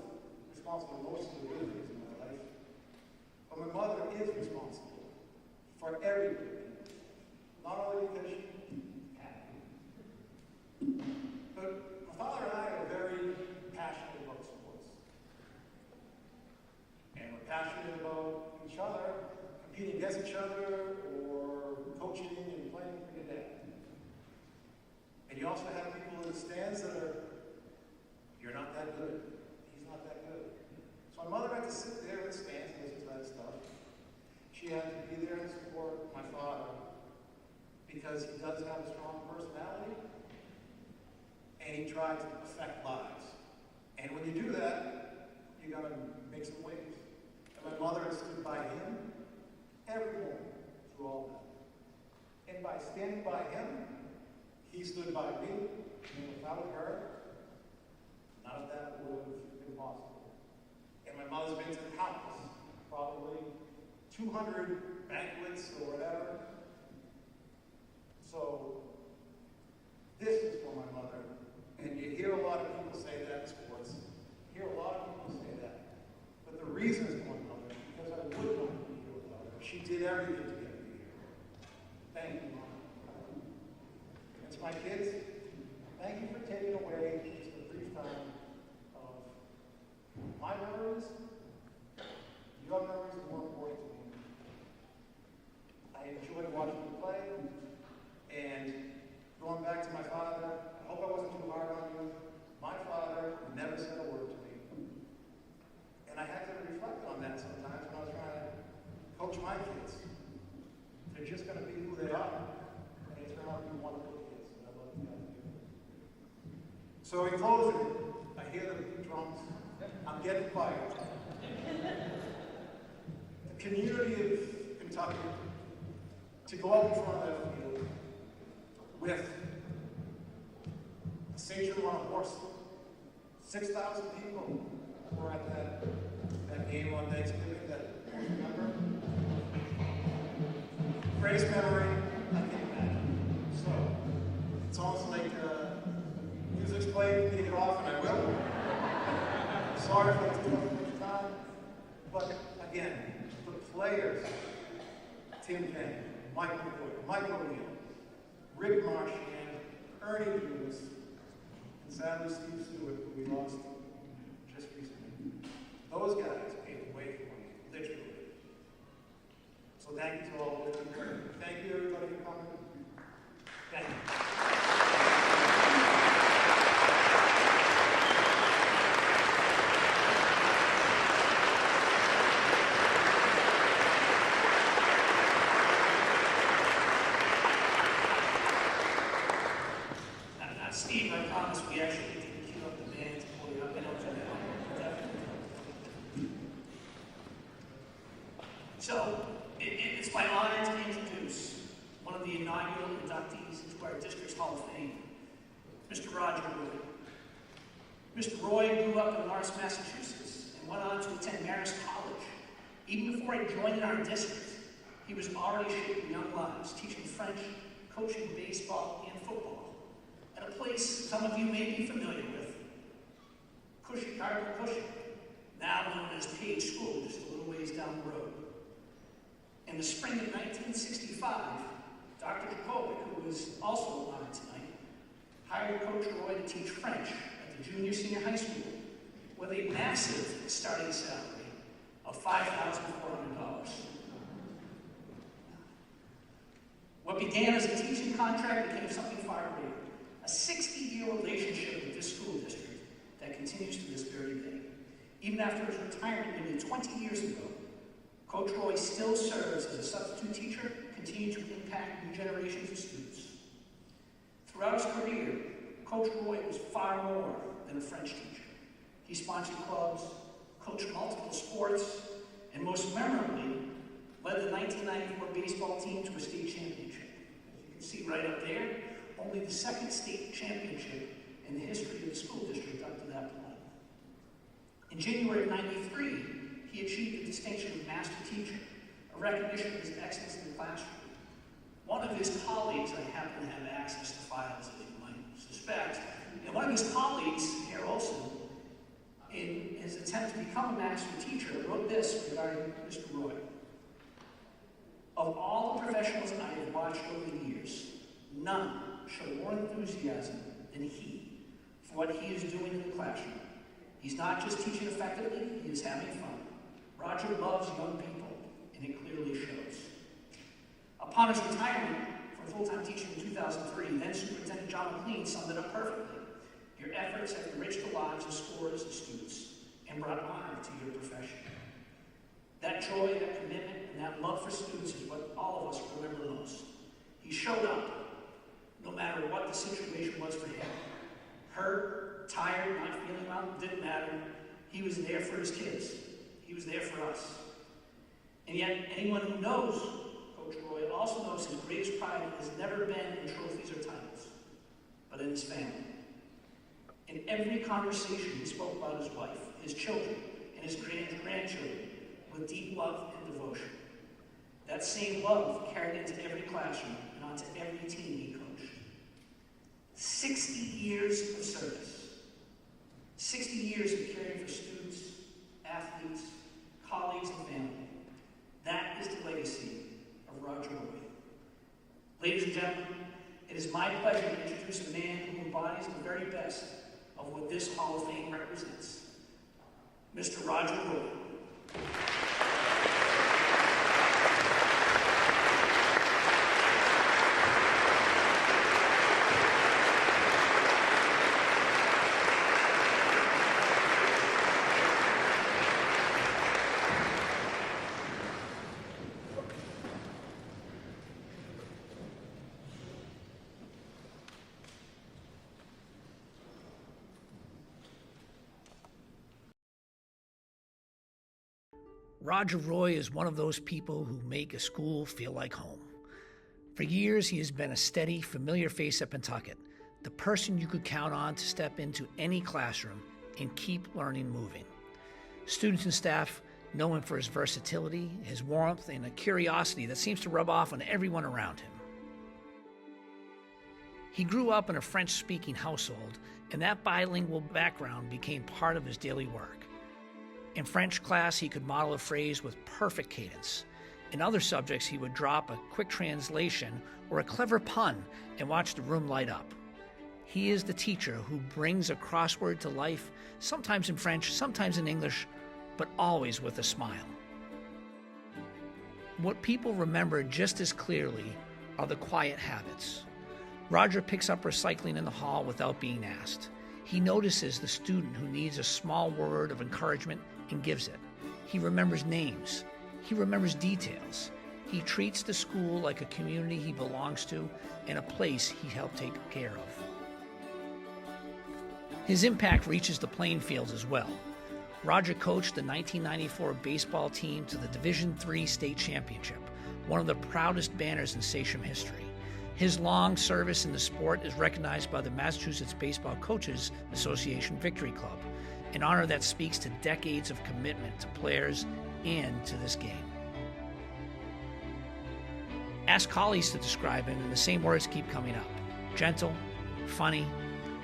responsible for most of the good things in my life. But my mother is responsible for everything. Not only because she had me. But my father and I are very passionate about sports. And we're passionate about each other, competing against each other, or coaching and playing for your dad. And you also have people in the stands that are, you're not that good. He's not that good. So my mother had to sit there in the stands and listen to that stuff. She had to be there and support my father because he does have a strong personality and he tried to affect lives. And when you do that, you gotta make some waves. And my mother has stood by him every morning through all that. And by standing by him, he stood by me, and without her, none of that would have been possible. And my mother's been to countless, probably 200 banquets or whatever. So, this is for my mother. And you hear a lot of people say that in sports. You hear a lot of people say that. But the reason is for my mother, because I would not be here without her. She did everything to get me here. Thank you, Mom. And to my kids, thank you for taking away just a brief time of my memories. Your memories are more important to me. I enjoyed watching you play, and going back to my father, I hope I wasn't too hard on you. My father never said a word to me. And I had to reflect on that sometimes when I was trying to coach my kids. They're just going to be who they are. And they turn out to be wonderful kids, and I love you guys. So in closing, I hear the drums. I'm getting quiet. The community of Kentucky, to go out in front of that field with a satyr on a horse, 6,000 people were at that game on Thanksgiving, remember? Greatest memory I can imagine. So, it's almost like music's played, take it off, and I will. Sorry for the too much time, but again, the players, Tim Payne, Mike McCoy, Mike O'Neill, Rick Marchand, Ernie Lewis, and sadly Steve Stewart, who we lost just recently. Those guys paved the way for me, literally. So thank you to all of them. Thank you everybody for coming. Thank you. Steve, I promise we actually didn't cue up the band to pull you up. I know it's So, it's my honor to introduce one of the inaugural inductees into our district's Hall of Fame, Mr. Roger Roy. Mr. Roy grew up in Lawrence, Massachusetts, and went on to attend Marist College. Even before he joined our district, he was already shaping young lives, teaching French, coaching baseball, and football. At a place some of you may be familiar with, Cushing, now known as Page School, just a little ways down the road. In the spring of 1965, Dr. Jakovic, who was also honored tonight, hired Coach Roy to teach French at the junior-senior high school with a massive starting salary of $5,400. What What began as a teaching contract became something far greater, a 60-year relationship with this school district that continues to this very day. Even after his retirement nearly 20 years ago, Coach Roy still serves as a substitute teacher, continuing to impact new generations of students. Throughout his career, Coach Roy was far more than a French teacher. He sponsored clubs, coached multiple sports, and most memorably, led the 1994 baseball team to a state championship. As you can see right up there, only the second state championship in the history of the school district up to that point. In January of '93, he achieved the distinction of Master Teacher, a recognition of his excellence in the classroom. One of his colleagues, I happen to have access to files, as you might suspect, and one of his colleagues, Herr Olson, in his attempt to become a Master Teacher, wrote this regarding Mr. Roy. Of all the professionals I have watched over the years, none show more enthusiasm than he for what he is doing in the classroom. He's not just teaching effectively, he is having fun. Roger loves young people, and it clearly shows. Upon his retirement from full-time teaching in 2003, then Superintendent John McLean summed it up perfectly. Your efforts have enriched the lives of scores of students and brought honor to your profession. That joy, that commitment, and that love for students is what all of us remember most. He showed up, no matter what the situation was for him. Hurt, tired, not feeling well, didn't matter. He was there for his kids. He was there for us. And yet, anyone who knows Coach Roy also knows his greatest pride has never been in trophies or titles, but in his family. In every conversation, he spoke about his wife, his children, and his grandchildren with deep love and devotion. That same love carried into every classroom and onto every team he coached. 60 years of service. 60 years of caring for students, athletes, colleagues, and family. That is the legacy of Roger Roy. Ladies and gentlemen, it is my pleasure to introduce a man who embodies the very best of what this Hall of Fame represents, Mr. Roger Roy. Roger Roy is one of those people who make a school feel like home. For years, he has been a steady, familiar face at Pentucket, the person you could count on to step into any classroom and keep learning moving. Students and staff know him for his versatility, his warmth, and a curiosity that seems to rub off on everyone around him. He grew up in a French-speaking household, and that bilingual background became part of his daily work. In French class, he could model a phrase with perfect cadence. In other subjects, he would drop a quick translation or a clever pun and watch the room light up. He is the teacher who brings a crossword to life, sometimes in French, sometimes in English, but always with a smile. What people remember just as clearly are the quiet habits. Roger picks up recycling in the hall without being asked. He notices the student who needs a small word of encouragement and gives it. He remembers names. He remembers details. He treats the school like a community he belongs to and a place he helped take care of. His impact reaches the playing fields as well. Roger coached the 1994 baseball team to the Division III state championship, one of the proudest banners in Sachem history. His long service in the sport is recognized by the Massachusetts Baseball Coaches Association Victory Club, an honor that speaks to decades of commitment to players and to this game. Ask colleagues to describe him, and the same words keep coming up. Gentle, funny,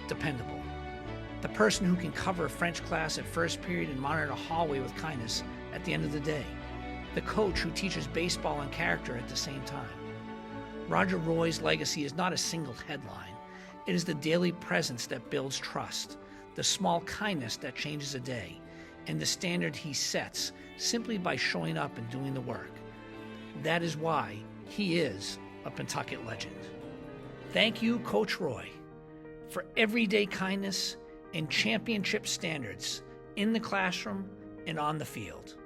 dependable. The person who can cover a French class at first period and monitor a hallway with kindness at the end of the day. The coach who teaches baseball and character at the same time. Roger Roy's legacy is not a single headline. It is the daily presence that builds trust, the small kindness that changes a day, and the standard he sets simply by showing up and doing the work. That is why he is a Pentucket legend. Thank you, Coach Roy, for everyday kindness and championship standards in the classroom and on the field.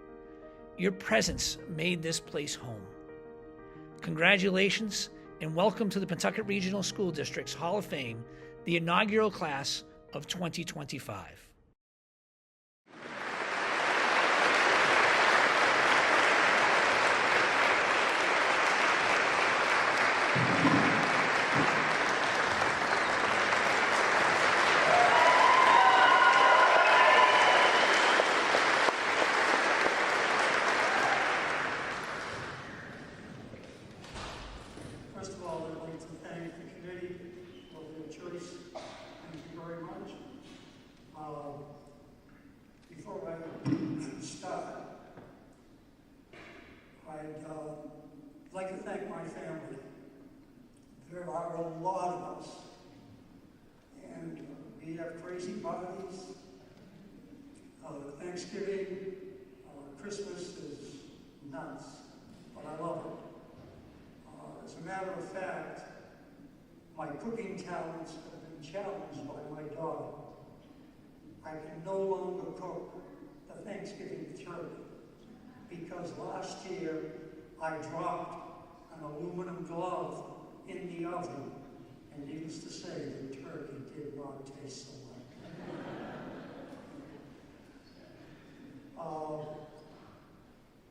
Your presence made this place home. Congratulations and welcome to the Pentucket Regional School District's Hall of Fame, the inaugural class of 2025. First of all, I'd like to thank the committee for their choice. Thank you very much. Before I start, I'd like to thank my family. There are a lot of us, and we have crazy parties. Thanksgiving, Christmas is nuts, but I love it. As a matter of fact, my cooking talents have been challenged by my daughter. I can no longer cook the Thanksgiving turkey because last year I dropped an aluminum glove in the oven, and needless to say, the turkey did not taste so well.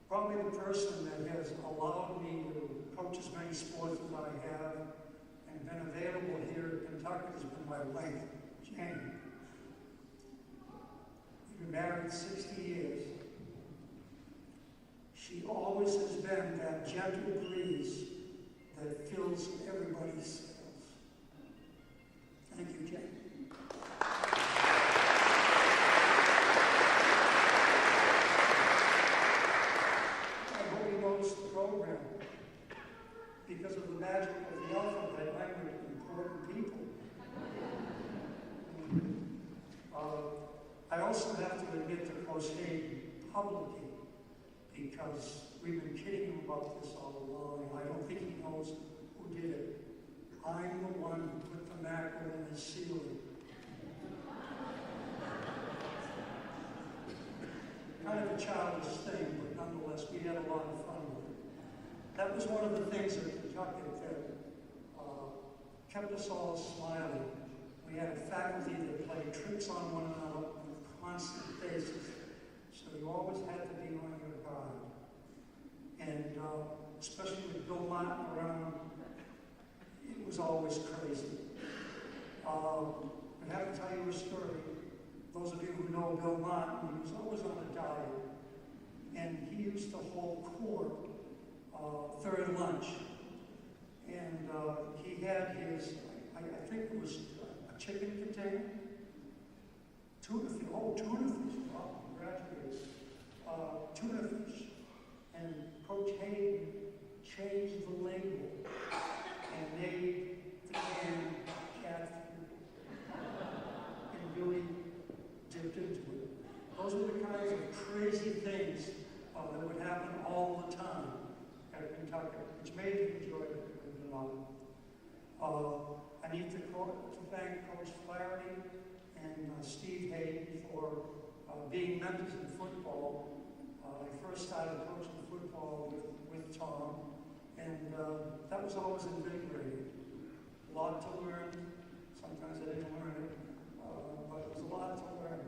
Probably the person that has allowed me to coach as many sports as I have and been available here at Pentucket has been my wife, Jane. We've been married 60 years. She always has been that gentle breeze that fills everybody's sails. Thank you, Jane. Program. Because of the magic of the alphabet, I'm with important people. I also have to admit to Coach Hayden publicly, because we've been kidding him about this all along. I don't think he knows who did it. I'm the one who put the mackerel in his ceiling. Kind of a childish thing, but nonetheless, we had a lot of fun with it. That was one of the things at Pentucket that kept us all smiling. We had a faculty that played tricks on one another on a constant basis, so you always had to be on your guard. And especially with Bill Martin around, it was always crazy. I have to tell you a story. Those of you who know Bill Martin, he was always on a diet, and he used to hold court third lunch, and he had his, I think it was a chicken container, tuna fish, wow, congratulations, tuna fish, and Coach Hayden changed the label and made the can cat food, and Billy dipped into it. Those were the kinds of crazy things that would happen all the time at Pentucket, which made me enjoy it. I need to thank Coach Flaherty and Steve Hayden for being mentors in football. I first started coaching football with Tom, and that was always invigorating. A lot to learn. Sometimes I didn't learn it, but it was a lot to learn.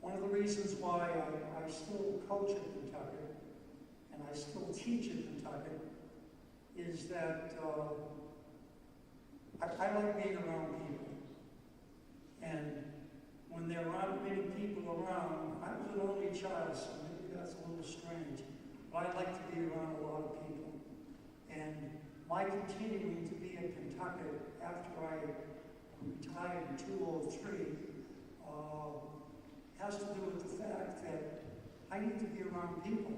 One of the reasons why I still coach at Pentucket and I still teach at Pentucket is that I like being around people. And when there aren't many people around, I was an only child, so maybe that's a little strange. But I like to be around a lot of people. And my continuing to be at Pentucket after I retired in 2003 has to do with the fact that I need to be around people.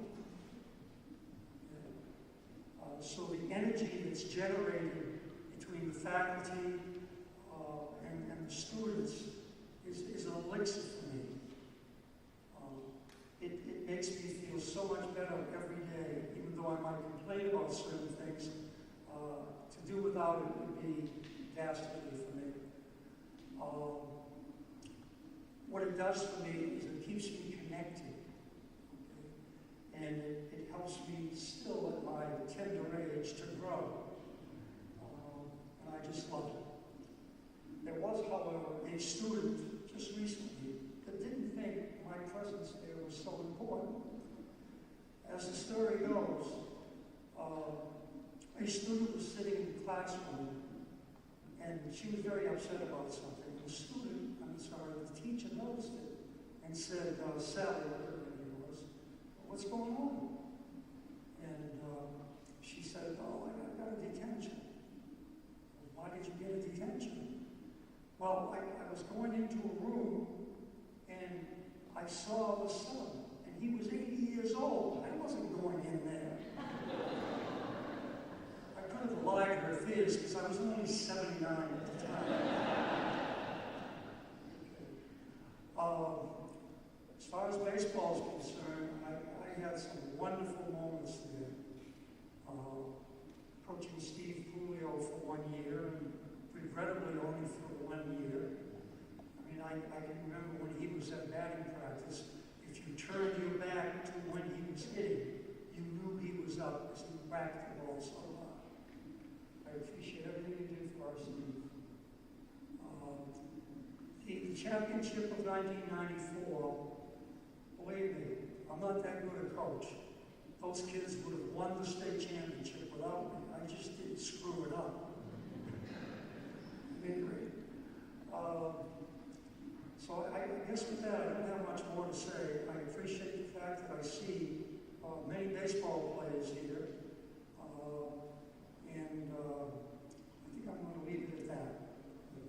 So the energy that's generated between the faculty and the students is an elixir for me. so much better every day, even though I might complain about certain things. To do without it would be dastardly for me. What it does for me is it keeps me connected. Okay? And it helps me still at my tender age to grow. And I just love it. There was, however, a student just recently that didn't think my presence there was so important. As the story goes, a student was sitting in the classroom and she was very upset about something. The teacher noticed it and said, Sally, whatever her name was, what's going on? And she said, oh, I got a detention. Why did you get a detention? Well, I was going into a room and I saw the son, and he was 80 years old. I wasn't going in there. I could have lied to her fears because I was only 79 at the time. As far as baseball is concerned, I had some wonderful moments there. Coaching Steve Julio for 1 year, and regrettably only for 1 year. I mean, I can remember when he was at batting practice, if you turned your back to when he was hitting, you knew he was up as he whacked the ball so hard. I appreciate everything you did for our Steve. The championship of 1994, believe me, I'm not that good a coach. Those kids would have won the state championship without me. I just didn't screw it up. Anyway, so I guess with that, I don't have much more to say. I appreciate the fact that I see many baseball players here. And I think I'm going to leave it at that.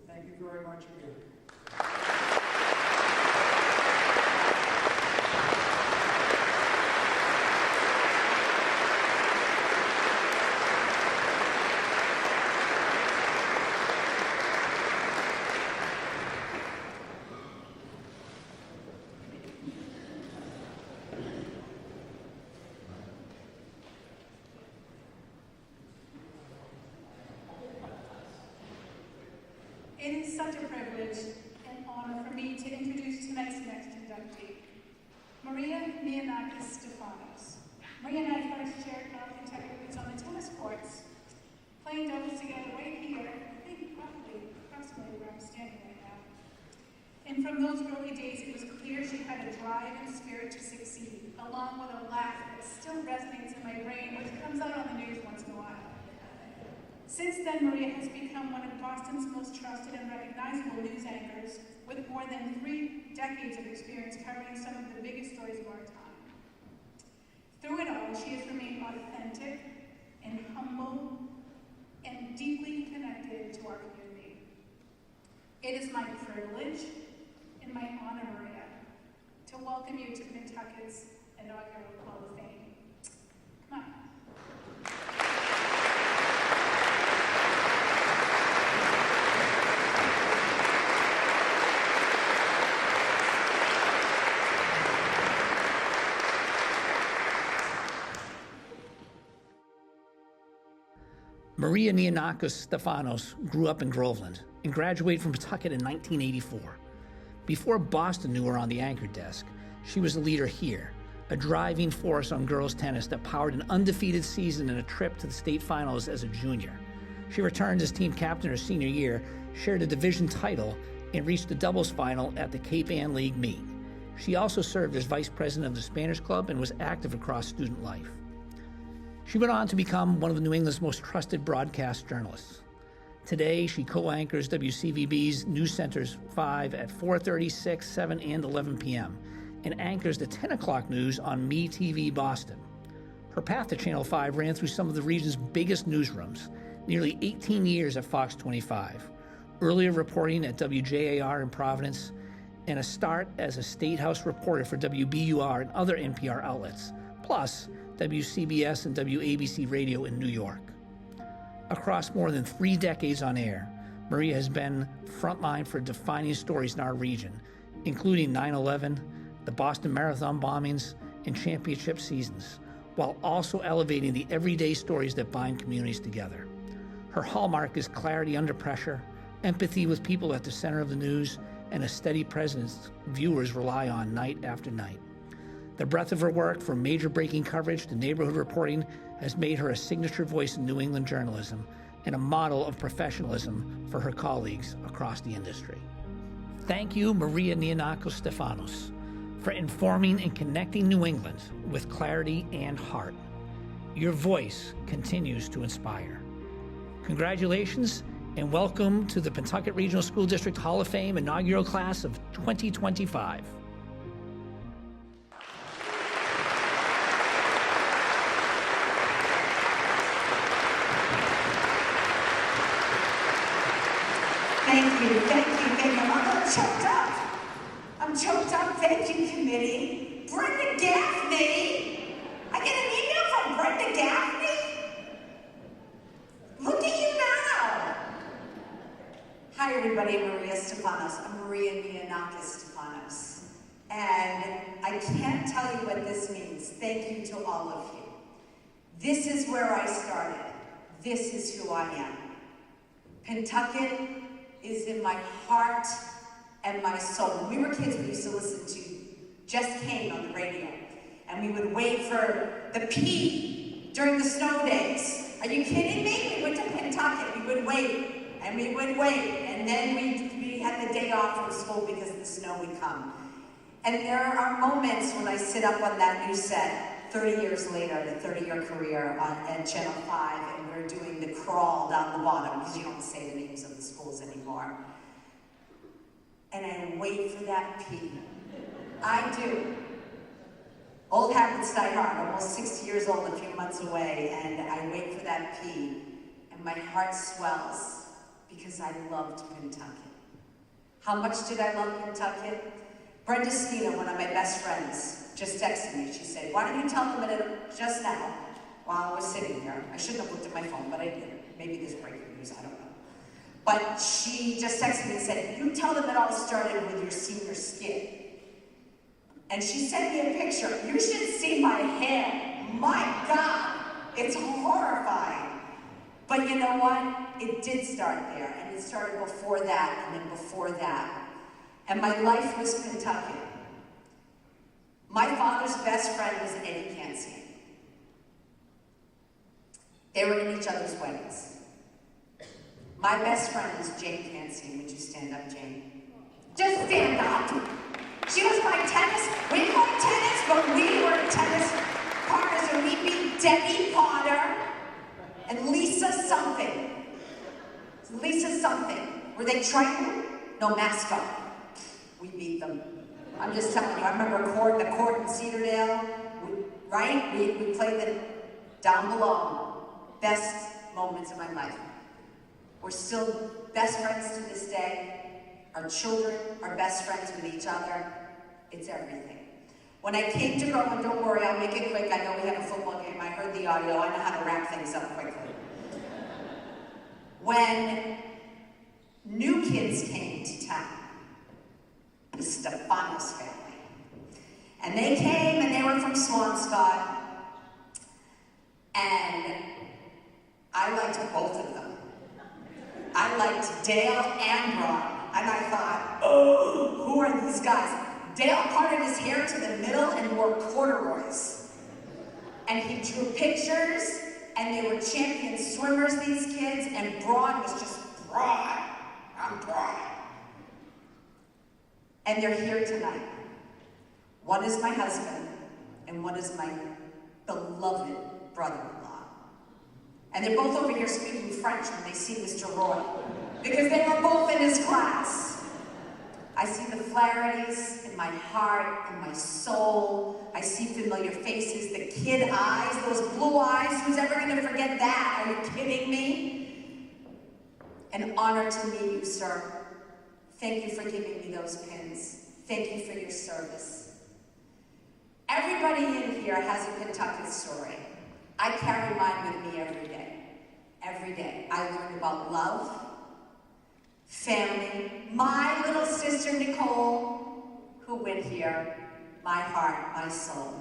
Thank you very much again. It is such a privilege and honor for me to introduce tonight's next inductee, Maria Stefanos. Maria and I first shared our Pentucket roots on the tennis courts, playing doubles together right here, I think approximately where I'm standing right now. And from those early days, it was clear she had a drive and spirit to succeed, along with a laugh that still resonates in my brain, which comes out on the news once in a while. Since then, Maria has become one of Boston's most trusted and recognizable news anchors, with more than 3 decades of experience covering some of the biggest stories of our time. Through it all, she has remained authentic and humble and deeply connected to our community. It is my privilege and my honor, Maria, to welcome you to Pentucket's Inaugural Hall of Fame. Come on. Maria Stefanos grew up in Groveland and graduated from Pentucket in 1984. Before Boston knew her on the anchor desk, she was a leader here, a driving force on girls tennis that powered an undefeated season and a trip to the state finals as a junior. She returned as team captain her senior year, shared a division title, and reached the doubles final at the Cape Ann League meet. She also served as vice president of the Spanish Club and was active across student life. She went on to become one of New England's most trusted broadcast journalists. Today, she co-anchors WCVB's News Centers 5 at 4:30, 6, 7, and 11 p.m. and anchors the 10 o'clock news on MeTV Boston. Her path to Channel 5 ran through some of the region's biggest newsrooms, nearly 18 years at Fox 25, earlier reporting at WJAR in Providence, and a start as a State House reporter for WBUR and other NPR outlets, plus WCBS and WABC Radio in New York. Across more than 3 decades on air, Maria has been frontline for defining stories in our region, including 9/11, the Boston Marathon bombings, and championship seasons, while also elevating the everyday stories that bind communities together. Her hallmark is clarity under pressure, empathy with people at the center of the news, and a steady presence viewers rely on night after night. The breadth of her work, from major breaking coverage to neighborhood reporting, has made her a signature voice in New England journalism and a model of professionalism for her colleagues across the industry. Thank you, Maria Neonakos-Stefanos, for informing and connecting New England with clarity and heart. Your voice continues to inspire. Congratulations and welcome to the Pentucket Regional School District Hall of Fame inaugural class of 2025. Thank you. I'm choked up. Thank you, committee. Brenda Gaffney. I get an email from Brenda Gaffney. Look at you now. Hi, everybody. I'm Maria Stefanos. I'm Maria Neonakos-Stefanos. And I can't tell you what this means. Thank you to all of you. This is where I started. This is who I am. Pentucket is in my heart and my soul. When we were kids, we used to listen to Just Kane on the radio, and we would wait for the P during the snow days. Are you kidding me? We went to Pentucket, we would wait, and then we had the day off from school because the snow would come. And there are moments when I sit up on that news set 30 years later, a 30-year career at Channel 5, and we're doing the crawl down the bottom, because you don't say the names of the schools anymore. And I wait for that P. I do. Old habits die hard. Almost 60 years old, a few months away, and I wait for that P, and my heart swells because I loved Pentucket. How much did I love Pentucket? Brenda Skina, one of my best friends, just texted me. She said, "Why don't you tell them it just now while I was sitting here?" I shouldn't have looked at my phone, but I did. Maybe there's breaking news, I don't know. But she just texted me and said, "You tell them it all started with your senior skit." And she sent me a picture. You should see my hair. My God, it's horrifying. But you know what? It did start there, and it started before that, and then before that. And my life was Pentucket. My father's best friend was Eddie Cansian. They were in each other's weddings. My best friend is Jane Cansian. Would you stand up, Jane? Just stand up. She was my tennis. We didn't play tennis, but we were tennis partners, and we beat Debbie Potter and Lisa something. Lisa something. Were they Triton? No, Mascot. We beat them. I'm just telling you. I remember the court in Cedardale, right? We played them down below. Best moments of my life. We're still best friends to this day. Our children are best friends with each other. It's everything. When I came to Groveland, don't worry, I'll make it quick. I know we have a football game. I heard the audio. I know how to wrap things up quickly. When new kids came to town, the Stefanos family, and they came and they were from Swampscott, and I liked both of them. I liked Dale and Ron, and I thought, oh, who are these guys? Dale parted his hair to the middle and wore corduroys. And he drew pictures, and they were champion swimmers, these kids, and Braun was just broad. I'm broad. And they're here tonight. One is my husband, and one is my beloved brother-in-law. And they're both over here speaking French when they see Mr. Roy, because they were both in his class. I see the Flahertys in my heart and my soul. I see familiar faces, the kid eyes, those blue eyes. Who's ever going to forget that? Are you kidding me? An honor to meet you, sir. Thank you for giving me those pins. Thank you for your service. Everybody in here has a Pentucket story. I carry mine with me every day. Every day. I learn about love, family, my little sister Nicole, who went here, my heart, my soul.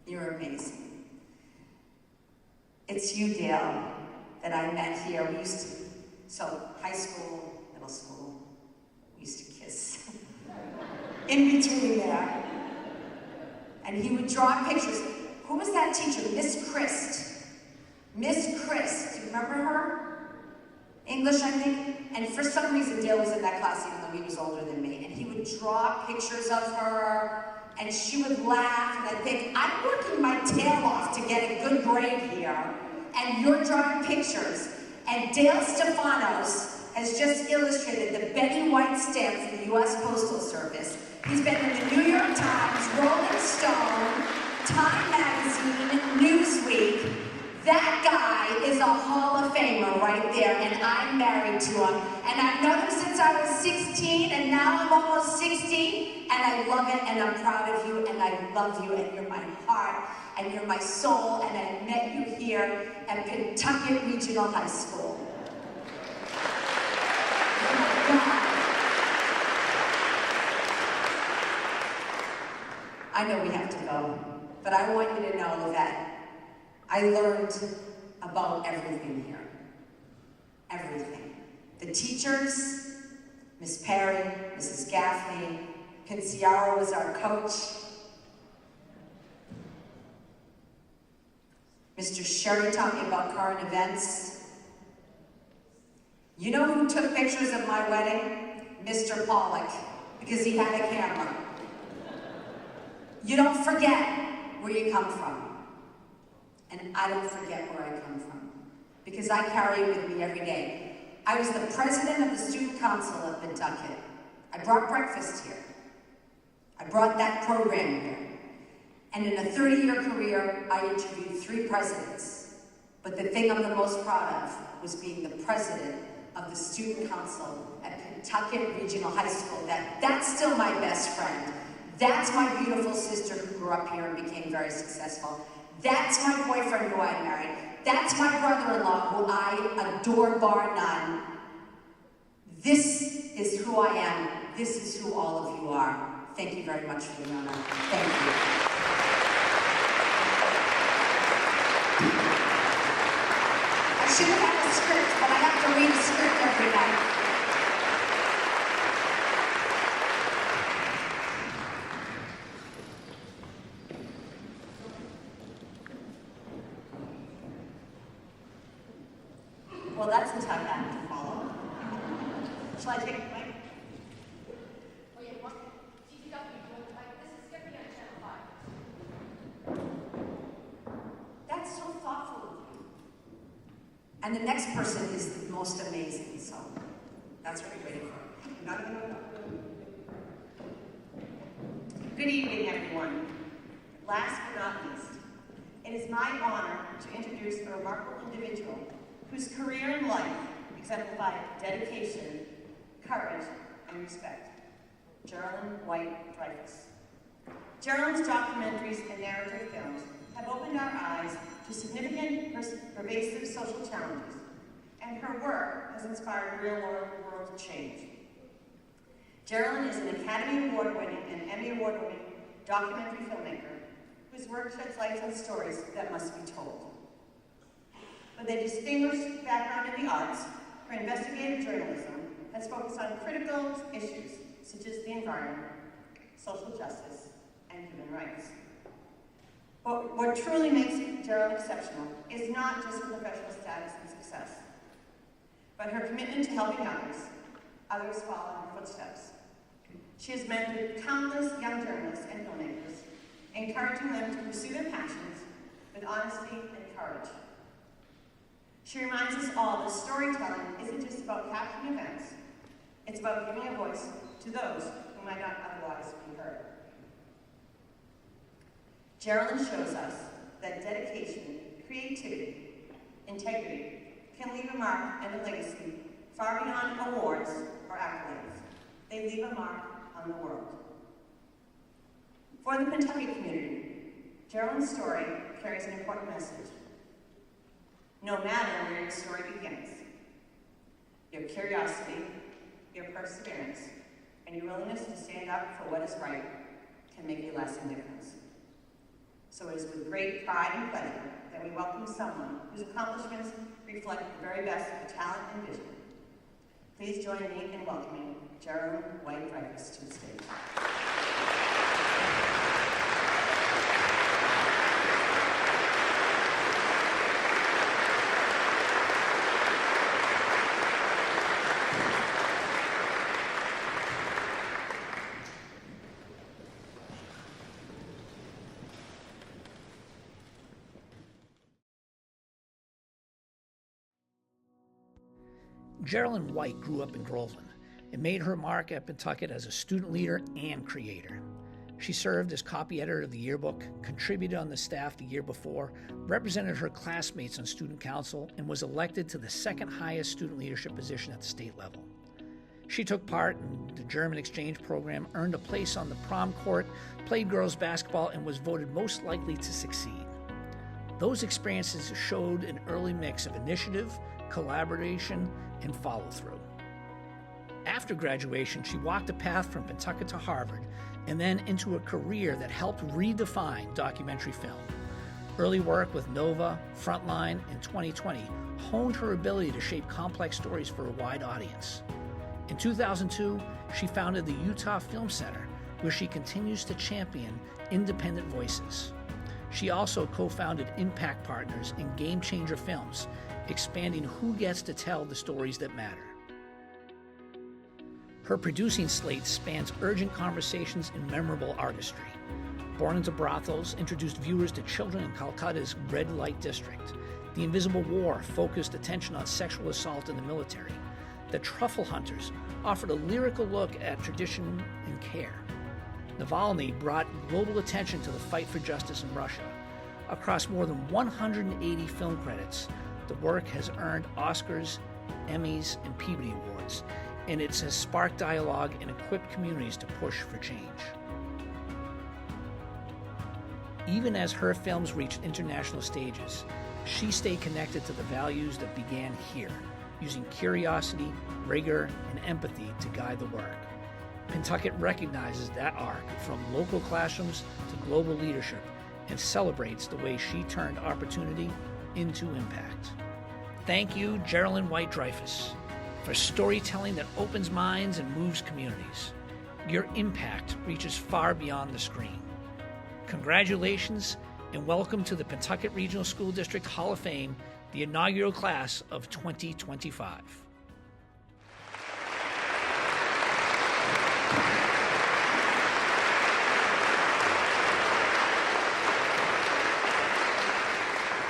You're amazing. It's you, Dale, that I met here. We used to, so high school, middle school, we used to kiss. In between there. And he would draw pictures. Who was that teacher? Miss Christ. Miss Christ, do you remember her? English, I think. And for some reason, Dale was in that class even though he was older than me. And he would draw pictures of her, and she would laugh, and I'd think, I'm working my tail off to get a good grade here, and you're drawing pictures. And Dale Stefanos has just illustrated the Betty White stamp for the U.S. Postal Service. He's been in the New York Times, Rolling Stone, Time Magazine, Newsweek. That guy is a Hall of Famer right there, and I'm married to him. And I've known him since I was 16, and now I'm almost 60, and I love it, and I'm proud of you, and I love you, and you're my heart, and you're my soul, and I met you here at Pentucket Regional High School. Oh my God. I know we have to go, but I want you to know that I learned about everything here. Everything. The teachers, Miss Perry, Mrs. Gaffney, Pinciaro was our coach. Mr. Sherry taught me about current events. You know who took pictures of my wedding? Mr. Pollock, because he had a camera. You don't forget where you come from. And I don't forget where I come from, because I carry it with me every day. I was the president of the student council of Pentucket. I brought breakfast here. I brought that program here. And in a 30-year career, I interviewed 3 presidents. But the thing I'm the most proud of was being the president of the student council at Pentucket Regional High School. That's still my best friend. That's my beautiful sister who grew up here and became very successful. That's my boyfriend who I married. That's my brother-in-law who I adore bar none. This is who I am. This is who all of you are. Thank you very much for the honor. Thank you. I should have had a script, but I have to read a script every night. Well, that's a tough act to follow. Shall I take a mic? Oh, yeah, what? This is going to be on Channel 5. That's so thoughtful of you. And the next person is the most amazing, so that's what we're waiting for. No. Good evening, everyone. Last but not least, it is my honor to introduce a remarkable individual whose career and life exemplified dedication, courage, and respect. Geraldine White Dreyfus. Geraldine's documentaries and narrative films have opened our eyes to significant, pervasive social challenges, and her work has inspired real-world change. Geraldine is an Academy Award-winning and Emmy Award-winning documentary filmmaker whose work sheds light on stories that must be told. With a distinguished background in the arts, her investigative journalism has focused on critical issues such as the environment, social justice, and human rights. But what truly makes Geraldine exceptional is not just her professional status and success, but her commitment to helping others follow in her footsteps. She has mentored countless young journalists and filmmakers, encouraging them to pursue their passions with honesty and courage. She reminds us all that storytelling isn't just about capturing events, it's about giving a voice to those who might not otherwise be heard. Geraldine shows us that dedication, creativity, integrity can leave a mark and a legacy far beyond awards or accolades. They leave a mark on the world. For the Pentucket community, Geraldine's story carries an important message. No matter where your story begins, your curiosity, your perseverance, and your willingness to stand up for what is right can make a lasting difference. So it is with great pride and pleasure that we welcome someone whose accomplishments reflect the very best of talent and vision. Please join me in welcoming Gerald White-Dreyfus to the stage. Geraldine White grew up in Groveland and made her mark at Pentucket as a student leader and creator. She served as copy editor of the yearbook, contributed on the staff the year before, represented her classmates on student council, and was elected to the second highest student leadership position at the state level. She took part in the German exchange program, earned a place on the prom court, played girls basketball, and was voted most likely to succeed. Those experiences showed an early mix of initiative, collaboration, and follow-through. After graduation, she walked a path from Pentucket to Harvard and then into a career that helped redefine documentary film. Early work with Nova, Frontline, and 2020 honed her ability to shape complex stories for a wide audience. In 2002, she founded the Utah Film Center, where she continues to champion independent voices. She also co-founded Impact Partners and Game Changer Films, expanding who gets to tell the stories that matter. Her producing slate spans urgent conversations and memorable artistry. Born into Brothels introduced viewers to children in Calcutta's red light district. The Invisible War focused attention on sexual assault in the military. The Truffle Hunters offered a lyrical look at tradition and care. Navalny brought global attention to the fight for justice in Russia. Across more than 180 film credits, the work has earned Oscars, Emmys, and Peabody Awards, and it has sparked dialogue and equipped communities to push for change. Even as her films reached international stages, she stayed connected to the values that began here, using curiosity, rigor, and empathy to guide the work. Pentucket recognizes that arc from local classrooms to global leadership and celebrates the way she turned opportunity into impact. Thank you, Geraldine White-Dreyfus, for storytelling that opens minds and moves communities. Your impact reaches far beyond the screen. Congratulations and welcome to the Pentucket Regional School District Hall of Fame, the inaugural class of 2025.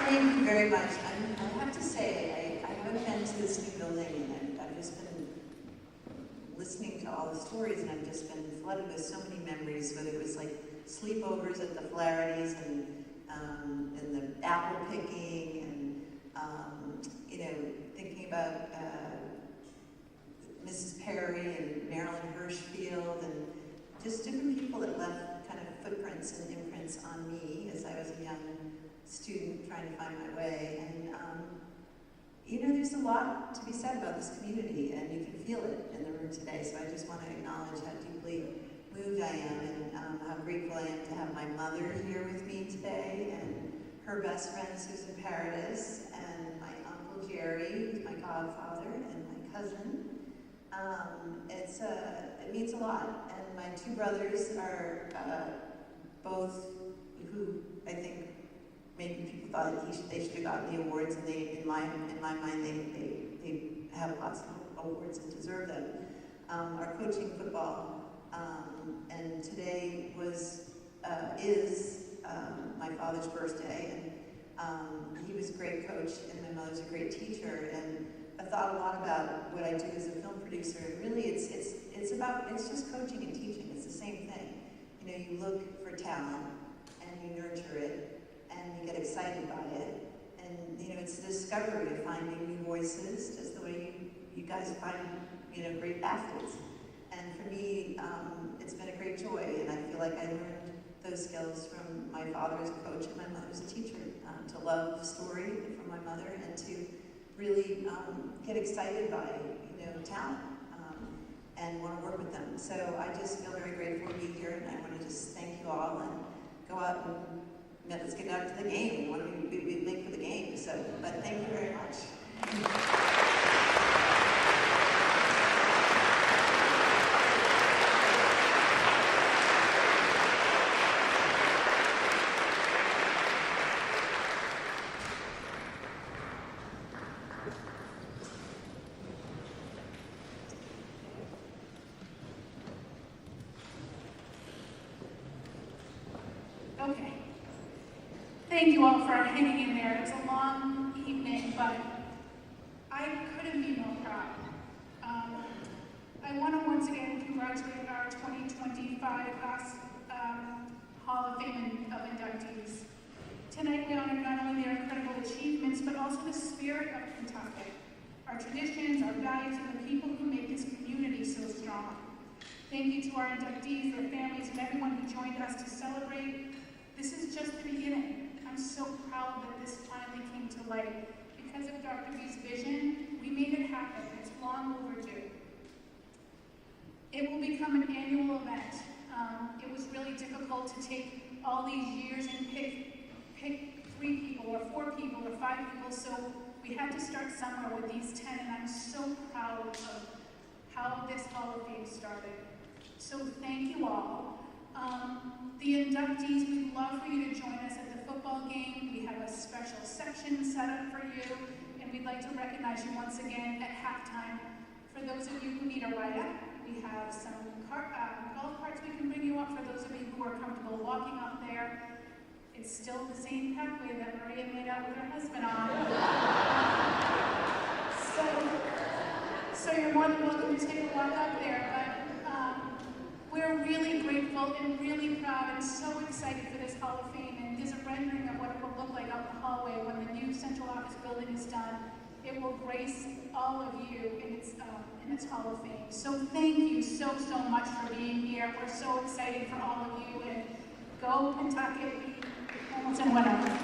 Thank you very much. I have to say, I haven't been to this new building, and I've just been listening to all the stories, and I've just been flooded with so many memories, whether it was like sleepovers at the Flaherty's and the apple picking, and thinking about Mrs. Perry and Marilyn Hirschfield, and just different people that left kind of footprints and imprints on me as I was a young student trying to find my way. And there's a lot to be said about this community, and you can feel it in the room today. So I just want to acknowledge how deeply moved I am, and how grateful I am to have my mother here with me today, and her best friend Susan Paradis, and my Uncle Jerry, who's my godfather, and my cousin. It means a lot. And my two brothers are both who I think maybe people thought that they should have gotten the awards, and in my mind, they have lots of awards and deserve them. Are coaching football, and today is my father's birthday, and he was a great coach, and my mother's a great teacher, and I thought a lot about what I do as a film producer, and really it's just coaching and teaching. It's the same thing. You look for talent, and you nurture it, and you get excited by it, and it's the discovery of finding new voices, just the way you guys find great athletes. And for me, it's been a great joy, and I feel like I learned those skills from my father as a coach and my mother as a teacher, to love story from my mother, and to really get excited by talent, and want to work with them. So I just feel very grateful to be here, and I want to just thank you all, and go out and let's get out to the game. We want to be late for the game. So, but thank you very much. Okay. Thank you all for hanging in there. It was a long evening, but I couldn't be more proud. I want to once again congratulate our 2025 class Hall of Fame of inductees. Tonight we honor not only their incredible achievements, but also the spirit of Pentucket, our traditions, our values, and the people who make this community so strong. Thank you to our inductees, their families, and everyone who joined us to celebrate. This is just the beginning. I'm so proud that this finally came to light. Because of Dr. B's vision, we made it happen. It's long overdue. It will become an annual event. It was really difficult to take all these years and pick 3 people or 4 people or 5 people, so we had to start somewhere with these 10, and I'm so proud of how this Hall of Fame started. So thank you all. The inductees, we'd love for you to join us at the football game. We have a special section set up for you, and we'd like to recognize you once again at halftime. For those of you who need a ride-up, we have some golf carts we can bring you up. For those of you who are comfortable walking up there, it's still the same pathway that Maria made out with her husband on. So you're more than welcome to take a walk up there, but we're really grateful and really proud and so excited for this Hall of Fame, and there's a rendering of what it will look like out in the hallway when the new central office building is done. It will grace all of you in its Hall of Fame. So thank you so much for being here. We're so excited for all of you, and go Pentucket, Hamilton, whatever.